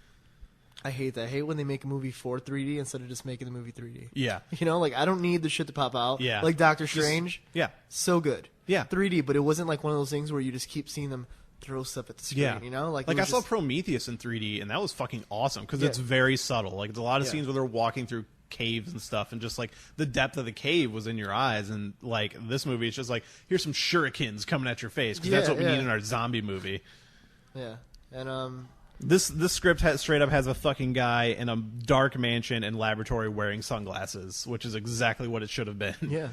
I hate that. I hate when they make a movie for 3D instead of just making the movie 3D. Yeah. You know, like, I don't need the shit to pop out. Yeah. Like Doctor Strange. Yeah. So good. Yeah. 3D, but it wasn't like one of those things where you just keep seeing them throw stuff at the screen, you know? Like I saw Prometheus in 3D, and that was fucking awesome because it's very subtle. Like, there's a lot of scenes where they're walking through caves and stuff, and just, like, the depth of the cave was in your eyes. And, like, this movie, it's just like, here's some shurikens coming at your face because that's what we need in our zombie movie. Yeah. And, This script straight up has a fucking guy in a dark mansion and laboratory wearing sunglasses, which is exactly what it should have been. Yeah.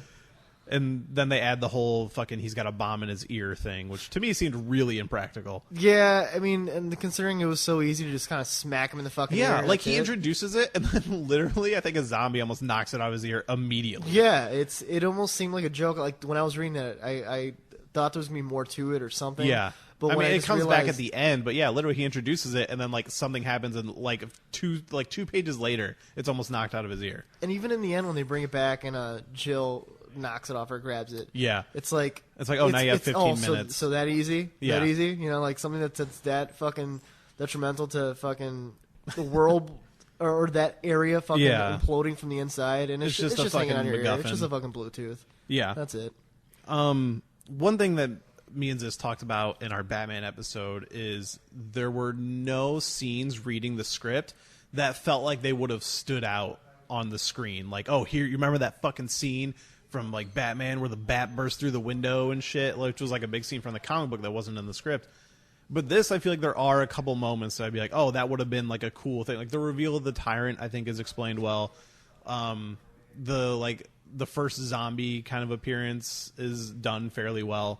And then they add the whole fucking he's got a bomb in his ear thing, which to me seemed really impractical. Yeah, I mean, and considering it was so easy to just kind of smack him in the fucking ear. Yeah, like he introduces it, and then literally I think a zombie almost knocks it out of his ear immediately. Yeah, it almost seemed like a joke. Like when I was reading that, I thought there was going to be more to it or something. Yeah. But I mean, it comes realized... back at the end, but yeah, literally he introduces it, and then like something happens, and like two pages later, it's almost knocked out of his ear. And even in the end, when they bring it back, and Jill knocks it off or grabs it, it's like oh, now you have 15 minutes. So that easy, yeah. That easy, you know, like something that's that fucking detrimental to fucking the world. Or that area fucking imploding from the inside, and it's just hanging on your ear. It's just a fucking Bluetooth. Yeah, that's it. One thing that me and Ziz talked about in our Batman episode is there were no scenes reading the script that felt like they would have stood out on the screen. Like, oh, here, you remember that fucking scene from like Batman where the bat burst through the window and shit, which was like a big scene from the comic book that wasn't in the script. But this, I feel like there are a couple moments that I'd be like, oh, that would have been like a cool thing. Like the reveal of the Tyrant, I think, is explained well. The first zombie kind of appearance is done fairly well.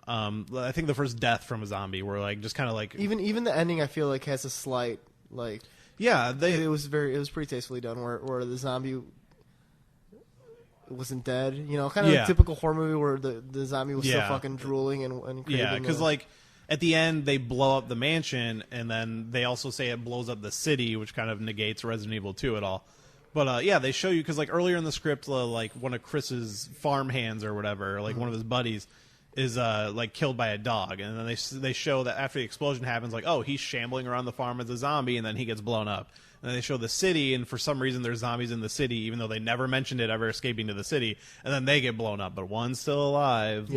I think the first death from a zombie were like just kind of like even the ending I feel like has a slight like Yeah, it was pretty tastefully done. Where the zombie wasn't dead, you know, kind of a typical horror movie where the zombie was still fucking drooling and because like at the end they blow up the mansion, and then they also say it blows up the city, which kind of negates Resident Evil 2 at all. But they show you, because like earlier in the script, like one of Chris's farm hands or whatever, like one of his buddies, is like killed by a dog, and then they show that after the explosion happens, like, oh, he's shambling around the farm as a zombie, and then he gets blown up. And then they show the city, and for some reason there's zombies in the city, even though they never mentioned it ever escaping to the city, and then they get blown up, but one's still alive.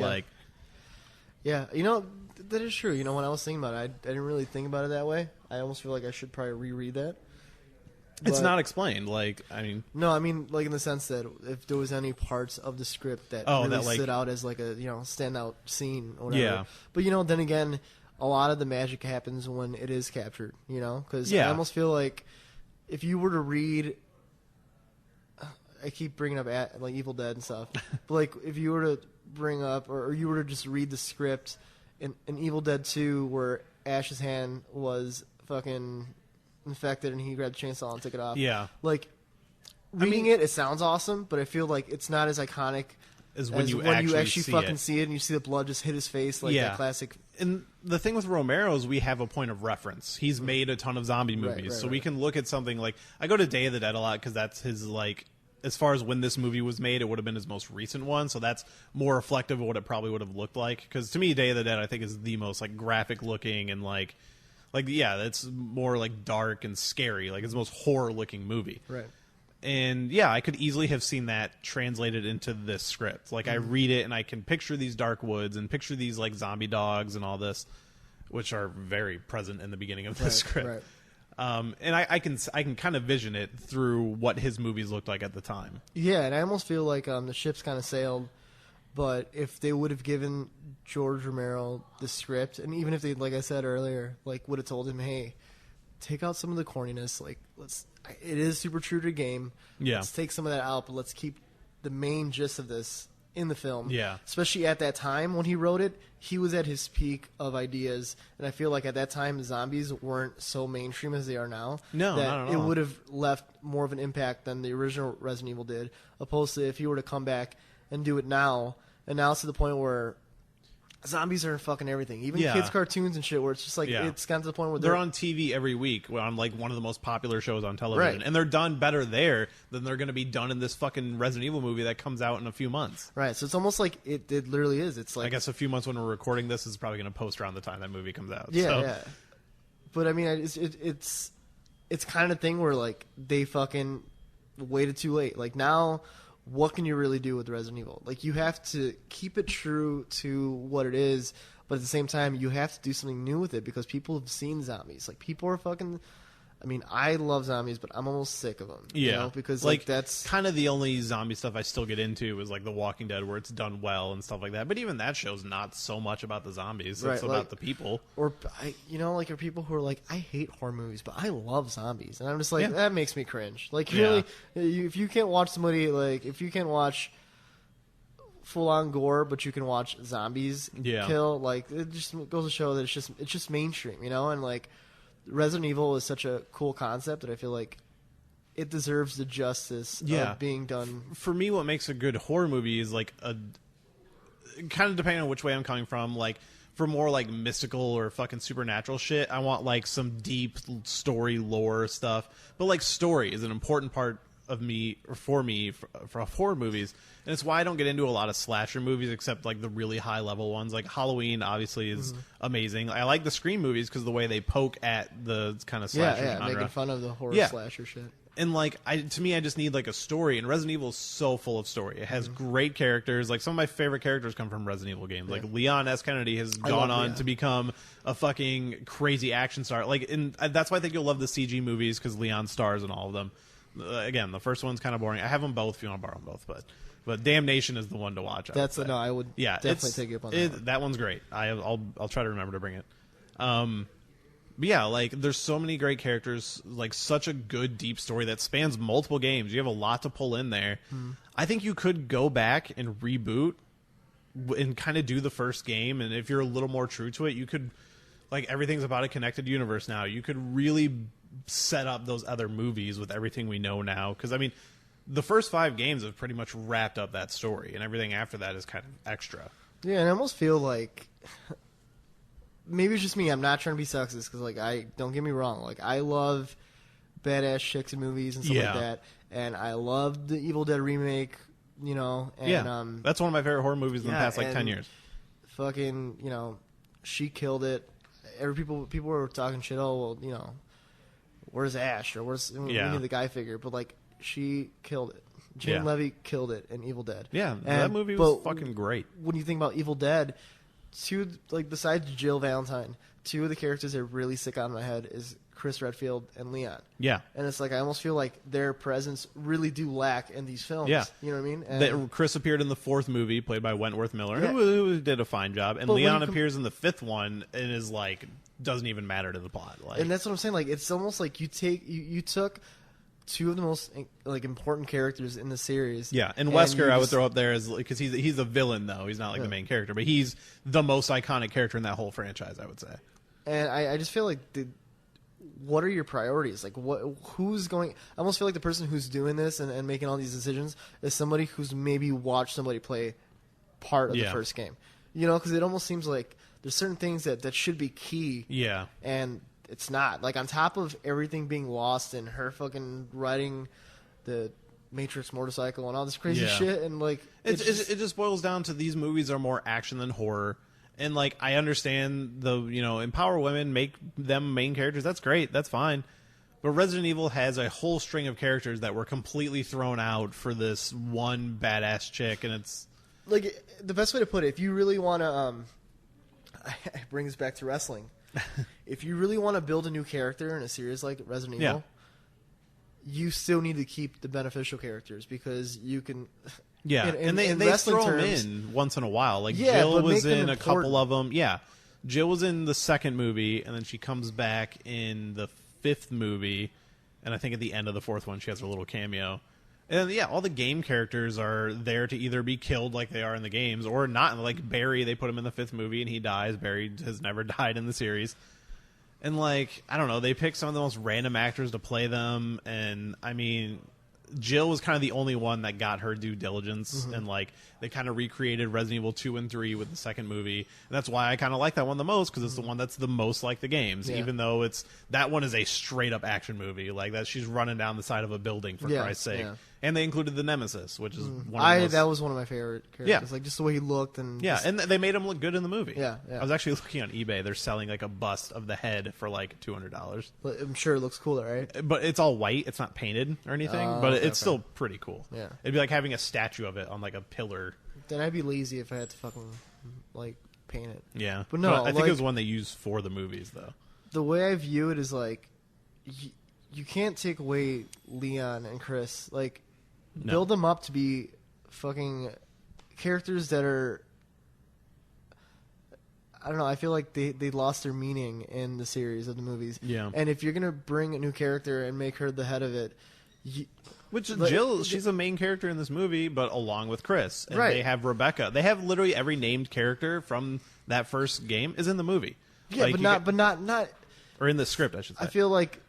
Yeah, you know, that is true. You know, when I was thinking about it, I didn't really think about it that way. I almost feel like I should probably reread that. It's not explained. Like, I mean, no, I mean, like in the sense that if there was any parts of the script that really stood out as like a standout scene or whatever. Yeah. But then again, a lot of the magic happens when it is captured. You know, because I almost feel like if you were to read, I keep bringing up like Evil Dead and stuff, but like if you were to bring up or you were to just read the script in Evil Dead 2 where Ash's hand was fucking infected and he grabbed the chainsaw and took it off. Yeah. Like, reading it sounds awesome, but I feel like it's not as iconic as when you actually fucking see it and you see the blood just hit his face, like that classic. And the thing with Romero is we have a point of reference. He's made a ton of zombie movies, so we can look at something like, I go to Day of the Dead a lot because that's his, like, as far as when this movie was made, it would have been his most recent one, so that's more reflective of what it probably would have looked like. Because to me, Day of the Dead, I think, is the most like graphic looking and like it's more like dark and scary. Like, it's the most horror looking movie. Right. And I could easily have seen that translated into this script. Like, I read it and I can picture these dark woods and picture these like zombie dogs and all this, which are very present in the beginning of the script. Right. And I can kind of vision it through what his movies looked like at the time. Yeah, and I almost feel like the ship's kind of sailed. But if they would have given George Romero the script, and even if they, like I said earlier, like would have told him, hey, take out some of the corniness, like it is super true to the game. Yeah. Let's take some of that out, but let's keep the main gist of this in the film. Yeah. Especially at that time when he wrote it, he was at his peak of ideas, and I feel like at that time zombies weren't so mainstream as they are now. No, that not at it all. would have left more of an impact than the original Resident Evil did, opposed to if he were to come back and do it now. And now it's to the point where zombies are in fucking everything. Even kids' cartoons and shit, where it's just like, it's gotten to the point where they're on TV every week on like one of the most popular shows on television. Right. And they're done better there than they're going to be done in this fucking Resident Evil movie that comes out in a few months. Right. So it's almost like it literally is. It's like, I guess a few months when we're recording this is probably going to post around the time that movie comes out. Yeah, so. yeah. But I mean, it's kind of thing where like they fucking waited too late. Like now, what can you really do with Resident Evil? Like, you have to keep it true to what it is, but at the same time, you have to do something new with it because people have seen zombies. Like, people are fucking... I mean, I love zombies, but I'm almost sick of them. Yeah. You know? Because, like, that's... kind of the only zombie stuff I still get into is, like, The Walking Dead, where it's done well and stuff like that. But even that show's not so much about the zombies. Right, it's about the people. Or, like, are people who are like, I hate horror movies, but I love zombies. And I'm just like, that makes me cringe. Like, really, if you can't watch somebody, like, if you can't watch full-on gore, but you can watch zombies kill, like, it just goes to show that it's just mainstream, you know? And, like... Resident Evil is such a cool concept that I feel like it deserves the justice of being done. For me, what makes a good horror movie is like a kind of depending on which way I'm coming from. Like for more like mystical or fucking supernatural shit, I want like some deep story lore stuff. But like story is an important part of me or for horror movies, and it's why I don't get into a lot of slasher movies except like the really high level ones. Like Halloween obviously is amazing. I like the Scream movies because the way they poke at the kind of slasher genre. Making fun of the horror slasher shit. And like to me I just need like a story, and Resident Evil is so full of story. It has great characters. Like some of my favorite characters come from Resident Evil games. Like Leon S. Kennedy has gone on to become a fucking crazy action star. Like, and that's why I think you'll love the CG movies because Leon stars in all of them. Again, the first one's kind of boring. I have them both if you want to borrow them both, but Damnation is the one to watch. I would definitely take you up on that. That one's great. I'll try to remember to bring it. But yeah, like there's so many great characters, like such a good deep story that spans multiple games. You have a lot to pull in there. I think you could go back and reboot and kind of do the first game, and if you're a little more true to it, you could, like, everything's about a connected universe now. You could really set up those other movies with everything we know now. Because, I mean, the first 5 games have pretty much wrapped up that story, and everything after that is kind of extra. Yeah, and I almost feel like maybe it's just me. I'm not trying to be sexist because, like, don't get me wrong. Like, I love badass chicks in movies and stuff like that, and I love the Evil Dead remake. You know, and that's one of my favorite horror movies in the past 10 years. Fucking, she killed it. People were talking shit. Oh well, where's Ash or we need the guy figure, but like she killed it. Jane Levy killed it in Evil Dead. Yeah, that movie was fucking great. When you think about Evil Dead, besides Jill Valentine, 2 of the characters that really stick out in my head is Chris Redfield and Leon. Yeah. And it's like I almost feel like their presence really do lack in these films. Yeah. You know what I mean? And Chris appeared in the 4th movie, played by Wentworth Miller, who did a fine job. And Leon appears in the 5th one and is like, doesn't even matter to the plot. Like, and that's what I'm saying. Like, it's almost like you took 2 of the most like important characters in the series. Yeah, and Wesker I would throw up there as because he's a villain though. He's not like the main character, but he's the most iconic character in that whole franchise, I would say. And I just feel like what are your priorities? Like, who's going? I almost feel like the person who's doing this and making all these decisions is somebody who's maybe watched somebody play part of the first game. Because it almost seems like there's certain things that should be key. Yeah, and it's not. Like, on top of everything being lost and her fucking riding the Matrix motorcycle and all this crazy shit, and like it just boils down to these movies are more action than horror. And, like, I understand empower women, make them main characters. That's great. That's fine. But Resident Evil has a whole string of characters that were completely thrown out for this one badass chick. And it's... Like, the best way to put it, if you really want to... it brings us back to wrestling. If you really want to build a new character in a series like Resident Evil, you still need to keep the beneficial characters because you can... Yeah, and they throw them in once in a while. Like, Jill was in a couple of them. Yeah, Jill was in the 2nd movie, and then she comes back in the 5th movie, and I think at the end of the 4th one she has her little cameo. And all the game characters are there to either be killed like they are in the games or not. Like Barry, they put him in the 5th movie and he dies. Barry has never died in the series. And like, I don't know, they pick some of the most random actors to play them, and I mean... Jill was kind of the only one that got her due diligence, and like they kind of recreated Resident Evil 2 and 3 with the 2nd movie, and that's why I kind of like that one the most because it's the one that's the most like the games. Even though that one is a straight up action movie, like that she's running down the side of a building for Christ's sake. And they included the Nemesis, which is one of the most... that was one of my favorite characters. Like just the way he looked and and they made him look good in the movie. Yeah. I was actually looking on eBay; they're selling like a bust of the head for like $200. But I'm sure it looks cool, right? But it's all white; it's not painted or anything. But it's still pretty cool. Yeah, it'd be like having a statue of it on like a pillar. Then I'd be lazy if I had to fucking like paint it. Yeah, but no, I think it was one they used for the movies though. The way I view it is like you can't take away Leon and Chris. Like, build them up to be fucking characters that are... I don't know. I feel like they lost their meaning in the series of the movies. Yeah. And if you're going to bring a new character and make her the head of it... Which Jill, she's a main character in this movie, but along with Chris. And they have Rebecca. They have literally every named character from that first game is in the movie. Yeah, like but not... Or in the script, I should say. I feel like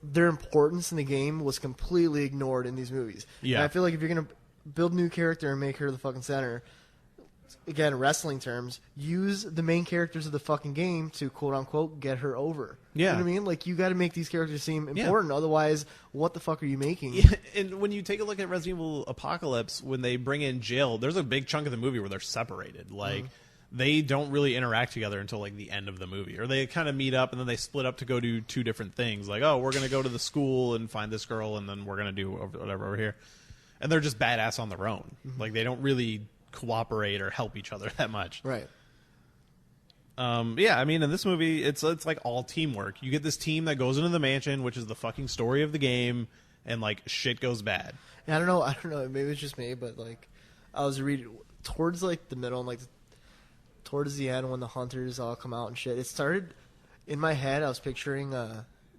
their importance in the game was completely ignored in these movies. Yeah. And I feel like if you're going to build a new character and make her the fucking center, again, wrestling terms, use the main characters of the fucking game to, quote-unquote, get her over. Yeah. You know what I mean? Like, you got to make these characters seem important. Otherwise, what the fuck are you making? Yeah, and when you take a look at Resident Evil Apocalypse, when they bring in Jill, there's a big chunk of the movie where they're separated. Like... They don't really interact together until like the end of the movie, or they kind of meet up and then they split up to go do 2 different things. Like, oh, we're going to go to the school and find this girl, and then we're going to do whatever over here. And they're just badass on their own. Like, they don't really cooperate or help each other that much. Right. Yeah, I mean, in this movie, it's like all teamwork. You get this team that goes into the mansion, which is the fucking story of the game, and like shit goes bad. Yeah, I don't know. Maybe it's just me, but like, I was reading towards like the middle and like towards the end when the hunters all come out and shit. It started in my head. I was picturing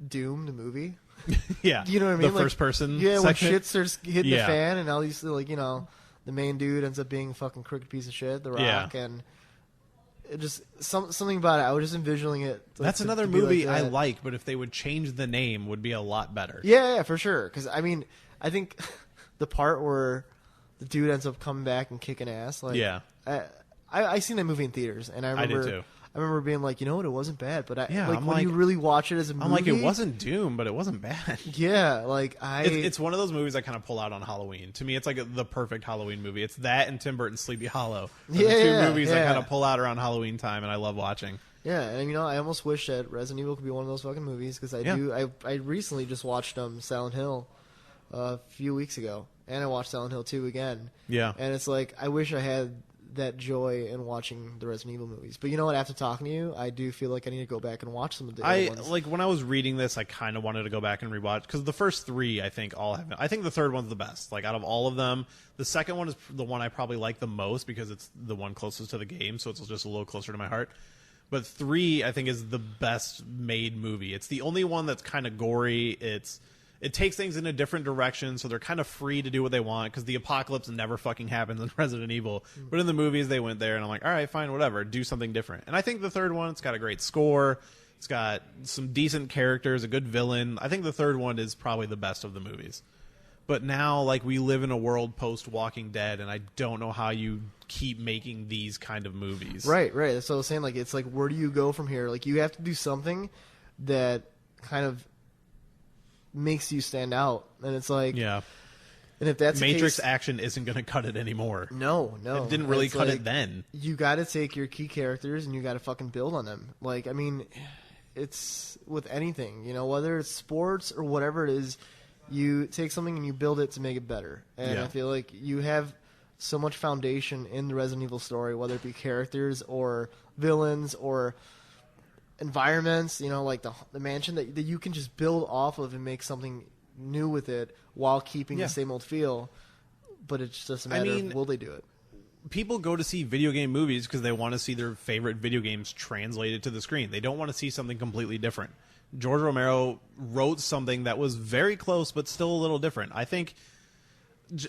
Doom, the movie. Yeah, you know what I mean? The first person. Yeah, section. when shit starts hitting the fan, and all these like the main dude ends up being a fucking crooked piece of shit, The Rock, and something about it. I was just envisioning it. That's another movie I like, but if they would change the name, would be a lot better. Yeah, for sure. Because I mean, I think the part where the dude ends up coming back and kicking ass. Like, yeah, I seen that movie in theaters, and I remember. I did too. I remember being like, it wasn't bad, but when you really watch it as a movie, I'm like, it wasn't Doom, but it wasn't bad. Yeah, like it's one of those movies I kind of pull out on Halloween. To me, it's like the perfect Halloween movie. It's that and Tim Burton's Sleepy Hollow. The two movies I kind of pull out around Halloween time, and I love watching. Yeah, and I almost wish that Resident Evil could be one of those fucking movies because I recently just watched Silent Hill a few weeks ago, and I watched Silent Hill 2 again. Yeah, and it's like I wish I had that joy in watching the Resident Evil movies. But you know what? After talking to you, I do feel like I need to go back and watch some of the other ones. Like when I was reading this, I kind of wanted to go back and rewatch because the first three, I think, all have. I think the third one's the best. Like out of all of them, the second one is the one I probably like the most because it's the one closest to the game, so it's just a little closer to my heart. But 3, I think, is the best made movie. It's the only one that's kind of gory. It takes things in a different direction, so they're kind of free to do what they want because the apocalypse never fucking happens in Resident Evil. But in the movies, they went there, and I'm like, all right, fine, whatever. Do something different. And I think the third one, it's got a great score. It's got some decent characters, a good villain. I think the third one is probably the best of the movies. But now, like, we live in a world post-Walking Dead, and I don't know how you keep making these kind of movies. Right. That's what I was saying. Like, it's like, where do you go from here? Like, you have to do something that kind of makes you stand out, and it's like, yeah. And if that's Matrix the case, action isn't going to cut it anymore. No, it didn't really cut it then. You got to take your key characters and you got to fucking build on them. Like, I mean, it's with anything, whether it's sports or whatever it is, you take something and you build it to make it better. And I feel like you have so much foundation in the Resident Evil story, whether it be characters or villains or environments, like the mansion that you can just build off of and make something new with it while keeping the same old feel. But it's just a matter of will they do it. People go to see video game movies because they want to see their favorite video games translated to the screen. They don't want to see something completely different. George Romero wrote something that was very close but still a little different. I think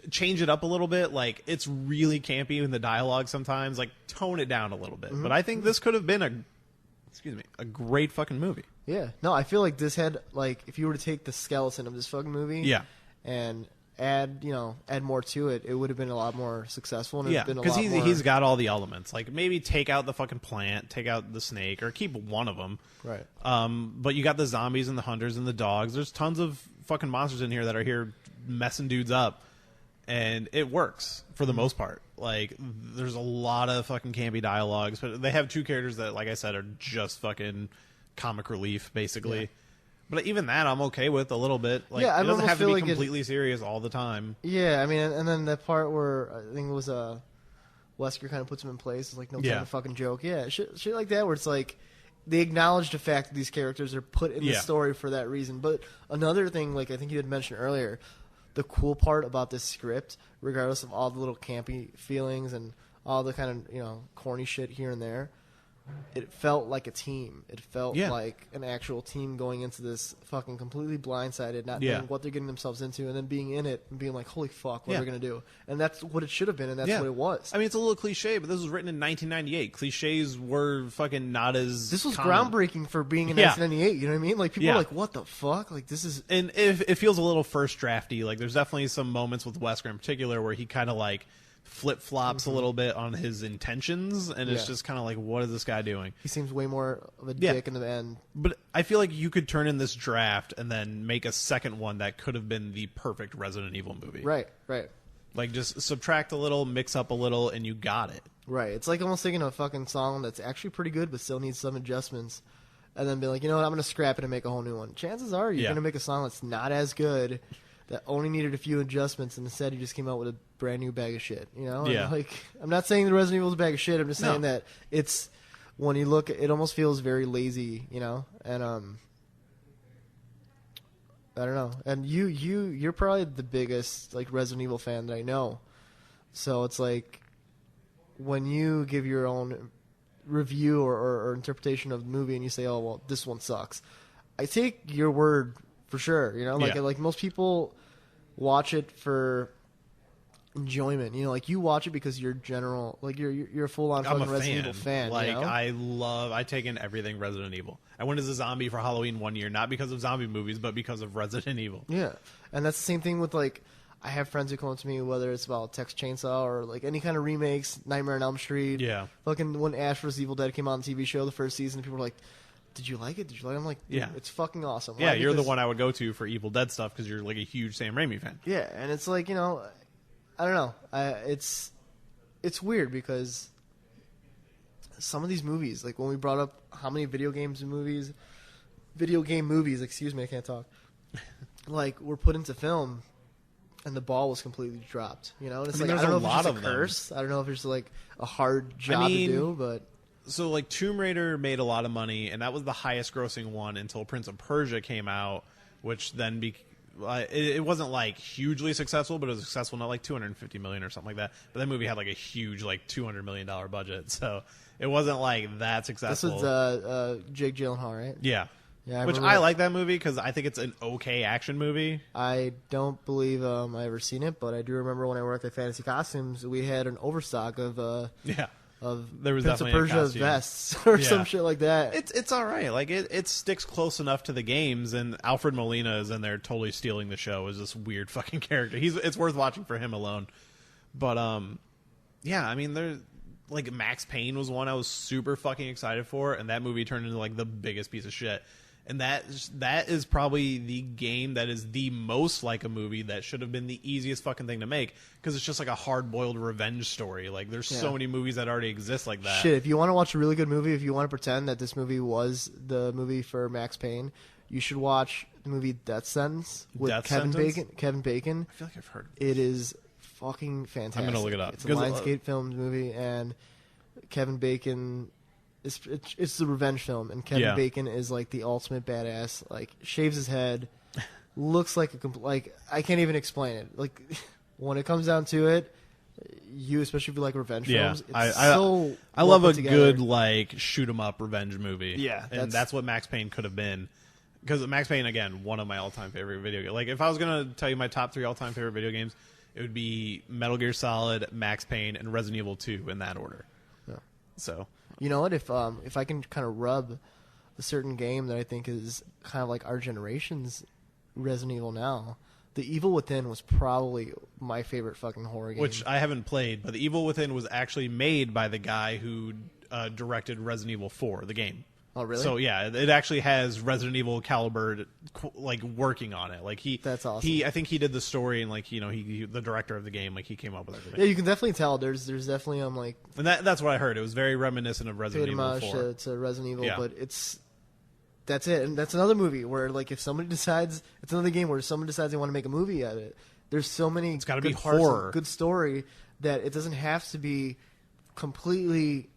change it up a little bit. Like, it's really campy in the dialogue sometimes. Like, tone it down a little bit. Mm-hmm. But I think this could have been a great fucking movie. Yeah. No, I feel like this had, like, if you were to take the skeleton of this fucking movie and add more to it, it would have been a lot more successful. And because he's got all the elements. Like, maybe take out the fucking plant, take out the snake, or keep one of them. Right. But you got the zombies and the hunters and the dogs. There's tons of fucking monsters in here that are here messing dudes up. And it works for the most part. Like, there's a lot of fucking campy dialogues, but they have two characters that, like I said, are just fucking comic relief, basically. Yeah. But even that, I'm okay with a little bit. Like, it doesn't have to be completely serious all the time. Yeah, I mean, and then that part where I think it was Wesker kind of puts him in place. It's like, no time to fucking joke. Yeah, shit like that, where it's like they acknowledge the fact that these characters are put in the story for that reason. But another thing, like I think you had mentioned earlier, the cool part about this script, regardless of all the little campy feelings and all the kind of corny shit here and there, it felt like a team. It felt like an actual team going into this fucking completely blindsided, not knowing what they're getting themselves into, and then being in it and being like, holy fuck, what are we going to do? And that's what it should have been, and that's what it was. I mean, it's a little cliche, but this was written in 1998. Cliches were fucking not as This was common. Groundbreaking for being in 1998, you know what I mean? Like, people were like, what the fuck? Like, this is... And it feels a little first drafty. Like, there's definitely some moments with Wesker in particular where he kind of, like, flip-flops a little bit on his intentions, and it's just kind of like, what is this guy doing? He seems way more of a dick in the end. But I feel like you could turn in this draft and then make a second one that could have been the perfect Resident Evil movie. Right. Like, just subtract a little, mix up a little, and you got it. Right. It's like almost taking a fucking song that's actually pretty good but still needs some adjustments, and then be like, you know what, I'm going to scrap it and make a whole new one. Chances are you're going to make a song that's not as good, that only needed a few adjustments, and instead you just came out with a brand new bag of shit, Yeah. And like, I'm not saying the Resident Evil is a bag of shit. I'm just saying that it's, when you look, it almost feels very lazy, And I don't know. And you're probably the biggest like Resident Evil fan that I know. So it's like, when you give your own review or interpretation of the movie, and you say, "Oh well, this one sucks," I take your word for sure. Like most people watch it for, enjoyment. You know, like you watch it because you're you're a full on fucking Resident Evil fan. Like, you know? I take in everything Resident Evil. I went as a zombie for Halloween one year, not because of zombie movies, but because of Resident Evil. Yeah, and that's the same thing with like. I have friends who come up to me, whether it's about Texas Chainsaw or like any kind of remakes, Nightmare on Elm Street. Yeah. Fucking when Ash vs. Evil Dead came out on the TV show the first season, people were like, "Did you like it? Did you like it?" I'm like, yeah, it's fucking awesome. Yeah, you're the one I would go to for Evil Dead stuff because you're like a huge Sam Raimi fan. Yeah, and it's like, you know, I don't know. It's weird because some of these movies, like when we brought up how many video game movies, excuse me, I can't talk, like were put into film. And the ball was completely dropped, you know. And it's I don't know if it's just a curse. I don't know if it's like a hard job to do, but so like Tomb Raider made a lot of money, and that was the highest grossing one until Prince of Persia came out, which then it wasn't like hugely successful, but it was successful, not like 250 million or something like that. But that movie had like a huge like $200 million budget, so it wasn't like that successful. This was Jake Gyllenhaal, right? Yeah. Yeah, which I like that movie because I think it's an okay action movie. I don't believe I ever seen it, but I do remember when I worked at Fantasy Costumes, we had an overstock of there was Prince of definitely Persia vests or some shit like that. It's all right. Like it sticks close enough to the games, and Alfred Molina is in there totally stealing the show as this weird fucking character. It's worth watching for him alone. But yeah, I mean there's. Like Max Payne was one I was super fucking excited for, and that movie turned into like the biggest piece of shit. And that is probably the game that is the most like a movie that should have been the easiest fucking thing to make because it's just like a hard-boiled revenge story. Like there's so many movies that already exist like that. Shit, if you want to watch a really good movie, if you want to pretend that this movie was the movie for Max Payne, you should watch the movie Death Sentence with Kevin Bacon. I feel like I've heard of it. It is fucking fantastic. I'm gonna look it up. It's a Lionsgate Films movie, and Kevin Bacon. It's the revenge film, and Kevin Bacon is like the ultimate badass. Like shaves his head, looks like I can't even explain it. Like when it comes down to it, you especially if you like revenge films, it's I love a together. good like shoot 'em up revenge movie. Yeah, and that's what Max Payne could have been. Because Max Payne, again, one of my all-time favorite video games. Like if I was gonna tell you my top 3 all-time favorite video games, it would be Metal Gear Solid, Max Payne, and Resident Evil 2 in that order. Yeah. So. You know what? If I can kind of rub a certain game that I think is kind of like our generation's Resident Evil now, The Evil Within was probably my favorite fucking horror game. Which I haven't played, but The Evil Within was actually made by the guy who directed Resident Evil 4, the game. Oh, really? So yeah, it actually has Resident Evil caliber like working on it. Like that's awesome. I think he did the story and like he the director of the game, like he came up with everything. Yeah, you can definitely tell. There's definitely like. And that's what I heard. It was very reminiscent of Resident Evil 4. To Resident Evil, but that's it. And that's another movie where like if somebody decides, it's another game where someone decides they want to make a movie out of it. There's so many. It's got to be horror, good story that it doesn't have to be completely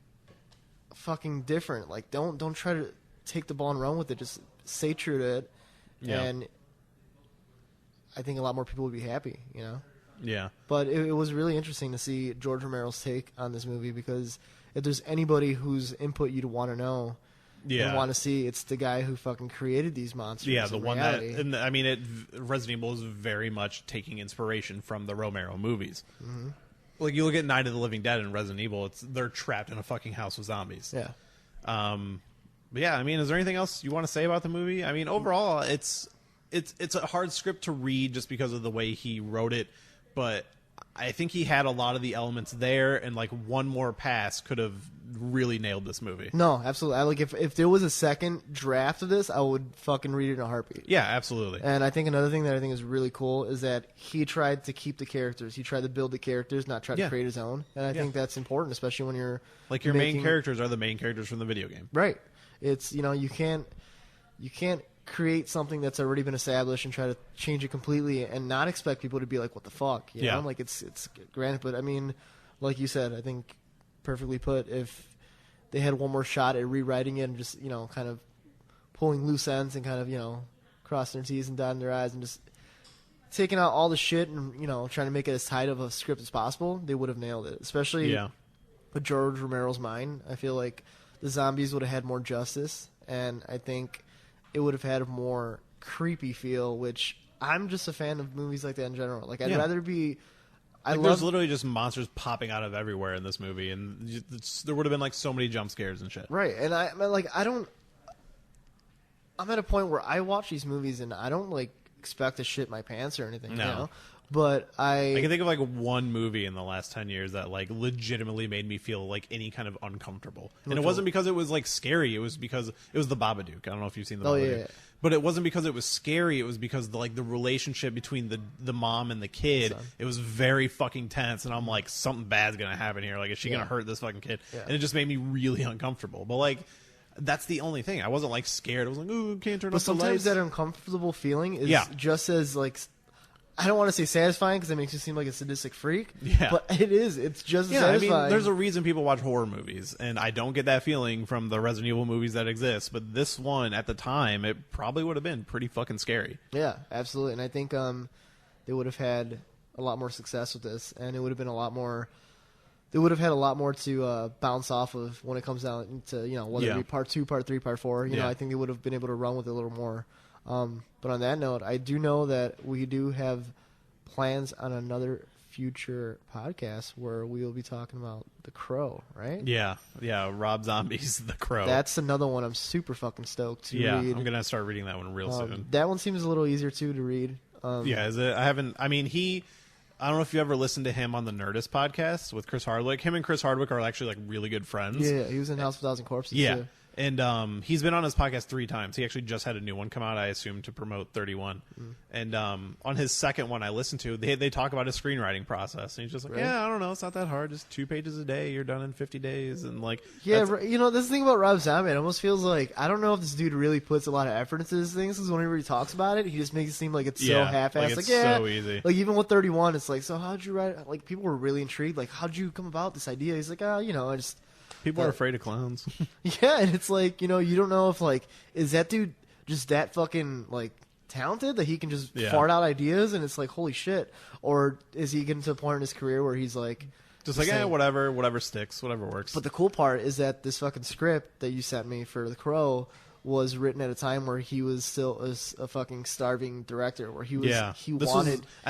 fucking different. Like don't try to take the ball and run with it. Just stay true to it, and I think a lot more people would be happy. You know. Yeah. But it was really interesting to see George Romero's take on this movie because if there's anybody whose input you'd want to know and want to see, it's the guy who fucking created these monsters. Yeah, the one reality. that, and I mean, Resident Evil is very much taking inspiration from the Romero movies. Mm-hmm. Like you look at Night of the Living Dead and Resident Evil, they're trapped in a fucking house with zombies. Yeah. But yeah, I mean, is there anything else you want to say about the movie? I mean, overall, it's a hard script to read just because of the way he wrote it, but I think he had a lot of the elements there, and like one more pass could have really nailed this movie. No, absolutely. If there was a second draft of this, I would fucking read it in a heartbeat. Yeah, absolutely. And I think another thing that I think is really cool is that he tried to keep the characters. He tried to build the characters, not try to create his own. And I think that's important, especially when you're like your main characters are the main characters from the video game. Right. It's you can't create something that's already been established and try to change it completely and not expect people to be like, what the fuck? You know? Like it's granted, but I mean, like you said, I think perfectly put, if they had one more shot at rewriting it and just, kind of pulling loose ends and kind of, crossing their T's and dotting their I's and just taking out all the shit and, trying to make it as tight of a script as possible, they would have nailed it. Especially with George Romero's mind. I feel like the zombies would have had more justice, and I think it would have had a more creepy feel, which I'm just a fan of movies like that in general. Like, I'd rather be there's literally just monsters popping out of everywhere in this movie, and there would have been like so many jump scares and shit. Right, and I'm at a point where I watch these movies and I don't like expect to shit my pants or anything. No. You know? But I can think of like one movie in the last 10 years that like legitimately made me feel like any kind of uncomfortable. And it wasn't because it was like scary. It was because it was The Babadook. I don't know if you've seen The Babadook. Yeah. But it wasn't because it was scary. It was because the relationship between the mom and the kid, it was very fucking tense. And I'm like, something bad's going to happen here. Like, is she going to hurt this fucking kid? Yeah. And it just made me really uncomfortable. But like, that's the only thing. I wasn't like scared. I was like, ooh, can't turn off the lights. But sometimes that uncomfortable feeling is just as like, I don't want to say satisfying because it makes you seem like a sadistic freak. Yeah. But it is. It's just satisfying. I mean, there's a reason people watch horror movies, and I don't get that feeling from the Resident Evil movies that exist. But this one, at the time, it probably would have been pretty fucking scary. Yeah, absolutely. And I think they would have had a lot more success with this, and it would have been a lot more. They would have had a lot more to bounce off of when it comes down to whether it be part 2, part 3, part 4. You know, I think they would have been able to run with it a little more. But on that note, I do know that we do have plans on another future podcast where we will be talking about The Crow, right? Yeah, Rob Zombie's The Crow. That's another one I'm super fucking stoked to read. I'm gonna start reading that one real soon. That one seems a little easier too to read. Is it? I don't know if you ever listened to him on the Nerdist podcast with Chris Hardwick. Him and Chris Hardwick are actually like really good friends. Yeah, he was in House of 1,000 Corpses too. And he's been on his podcast 3 times. He actually just had a new one come out, I assume, to promote 31. And on his second one I listened to, they talk about his screenwriting process. And he's just like, I don't know, it's not that hard. Just 2 pages a day. You're done in 50 days. And like, this the thing about Rob Zombie, it almost feels like, I don't know if this dude really puts a lot of effort into his things, because whenever he talks about it, he just makes it seem like it's so half-assed. Like, so easy. Like, even with 31, it's like, so how'd you write it? Like, people were really intrigued. Like, how'd you come about this idea? He's like, I just... People are afraid of clowns. Yeah, and it's like, you don't know if, like, is that dude just that fucking, like, talented that he can just fart out ideas and it's like, holy shit? Or is he getting to a point in his career where he's like... Just like, whatever sticks, whatever works. But the cool part is that this fucking script that you sent me for The Crow was written at a time where he was still a fucking starving director, where he was... I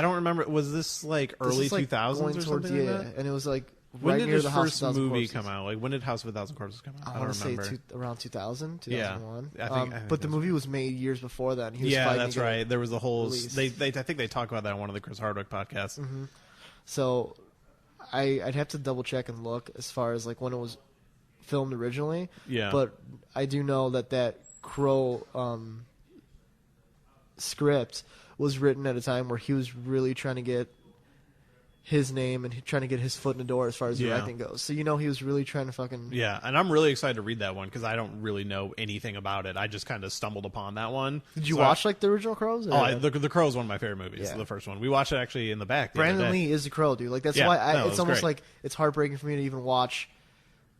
don't remember, was this, like, early 2000s or something like that? And it was, like... When right did his the first movie come out? Like, when did House of 1,000 Corpses come out? I want to say around 2000, 2001. Yeah, I think but the movie was made years before that. He was that's right. There was a whole... I think they talk about that on one of the Chris Hardwick podcasts. Mm-hmm. So I'd have to double check and look as far as like when it was filmed originally. Yeah. But I do know that Crow script was written at a time where he was really trying to get his name and trying to get his foot in the door as far as directing goes. So, he was really trying to fucking... Yeah, and I'm really excited to read that one because I don't really know anything about it. I just kind of stumbled upon that one. Did you watch, like, the original Crows? The Crow is one of my favorite movies, the first one. We watched it actually in the back. Brandon Lee is the Crow, dude. Like, that's why it's almost like it's heartbreaking for me to even watch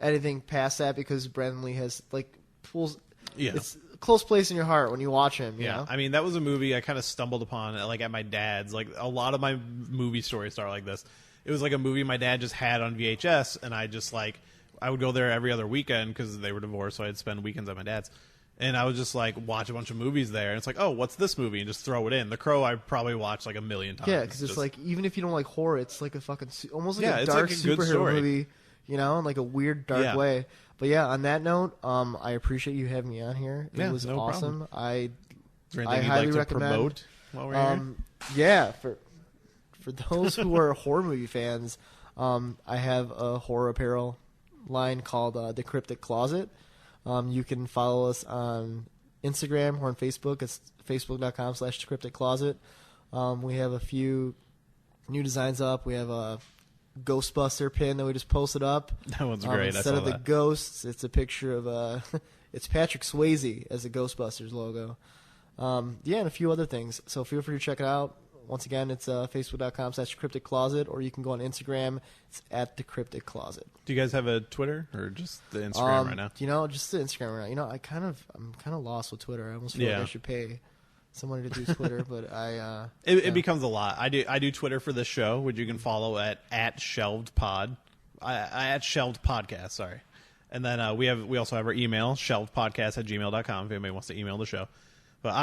anything past that because Brandon Lee has, like, pulls... Yeah. It's a close place in your heart when you watch him, you know? I mean, that was a movie I kind of stumbled upon, like, at my dad's. Like, a lot of my movie stories start like this. It was like a movie my dad just had on VHS, and I just, like, I would go there every other weekend because they were divorced, so I'd spend weekends at my dad's. And I would just, like, watch a bunch of movies there, and it's like, oh, what's this movie? And just throw it in. The Crow I probably watched, like, 1,000,000 times. Yeah, because it's like, even if you don't like horror, it's like a fucking, almost like a dark superhero movie, in like a weird, dark way. But yeah, on that note, I appreciate you having me on here. It was awesome. Is there anything I you'd highly like to recommend. Promote while we're here? Yeah, for those who are horror movie fans, I have a horror apparel line called The Cryptic Closet. You can follow us on Instagram or on Facebook. It's facebook.com/crypticcloset. We have a few new designs up. We have a Ghostbuster pin that we just posted up. That one's great. Instead of the ghosts, it's a picture of it's Patrick Swayze as the Ghostbusters logo. And a few other things. So feel free to check it out. Once again, it's facebook.com/crypticcloset, or you can go on Instagram. It's at the Cryptic Closet. Do you guys have a Twitter or just the Instagram right now? Just the Instagram right now. I'm kind of lost with Twitter. I almost feel like I should pay somebody to do Twitter, but it becomes a lot. I do Twitter for this show, which you can follow at Shelved Pod, at Shelved Podcast. Sorry, and then we also have our email shelvedpodcast@gmail.com if anybody wants to email the show. But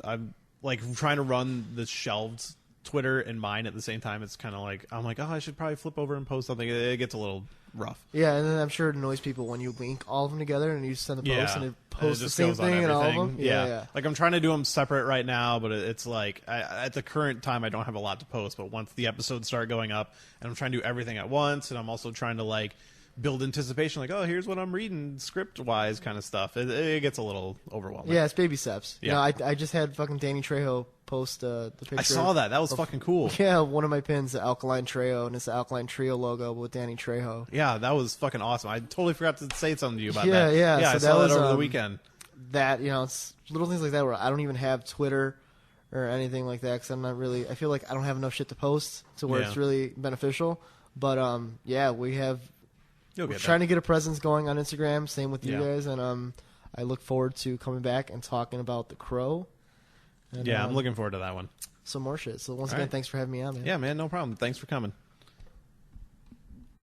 I'm like trying to run the Shelved Twitter and mine at the same time, it's kind of like I'm like, oh, I should probably flip over and post something. It gets a little rough. Yeah, and then I'm sure it annoys people when you link all of them together and you send the post and it posts it the same thing in all of them. Yeah. Like I'm trying to do them separate right now, but it's like at the current time I don't have a lot to post. But once the episodes start going up, and I'm trying to do everything at once, and I'm also trying to like build anticipation, like, oh, here's what I'm reading script wise kind of stuff. It gets a little overwhelming. Yeah, it's baby steps. Yeah. You know, I just had fucking Danny Trejo post the picture. I saw that. That was fucking cool. Yeah, one of my pins, the Alkaline Trio, and it's the Alkaline Trio logo with Danny Trejo. Yeah, that was fucking awesome. I totally forgot to say something to you about that. Yeah. Yeah, so I saw that over the weekend. That, you know, it's little things like that where I don't even have Twitter or anything like that because I'm not really, I feel like I don't have enough shit to post to where it's really beneficial. But, yeah, we have, we're trying to get a presence going on Instagram, same with you guys, and I look forward to coming back and talking about The Crow. And, I'm looking forward to that one. Some more shit. So once again, thanks for having me on, man. Yeah, man, no problem. Thanks for coming.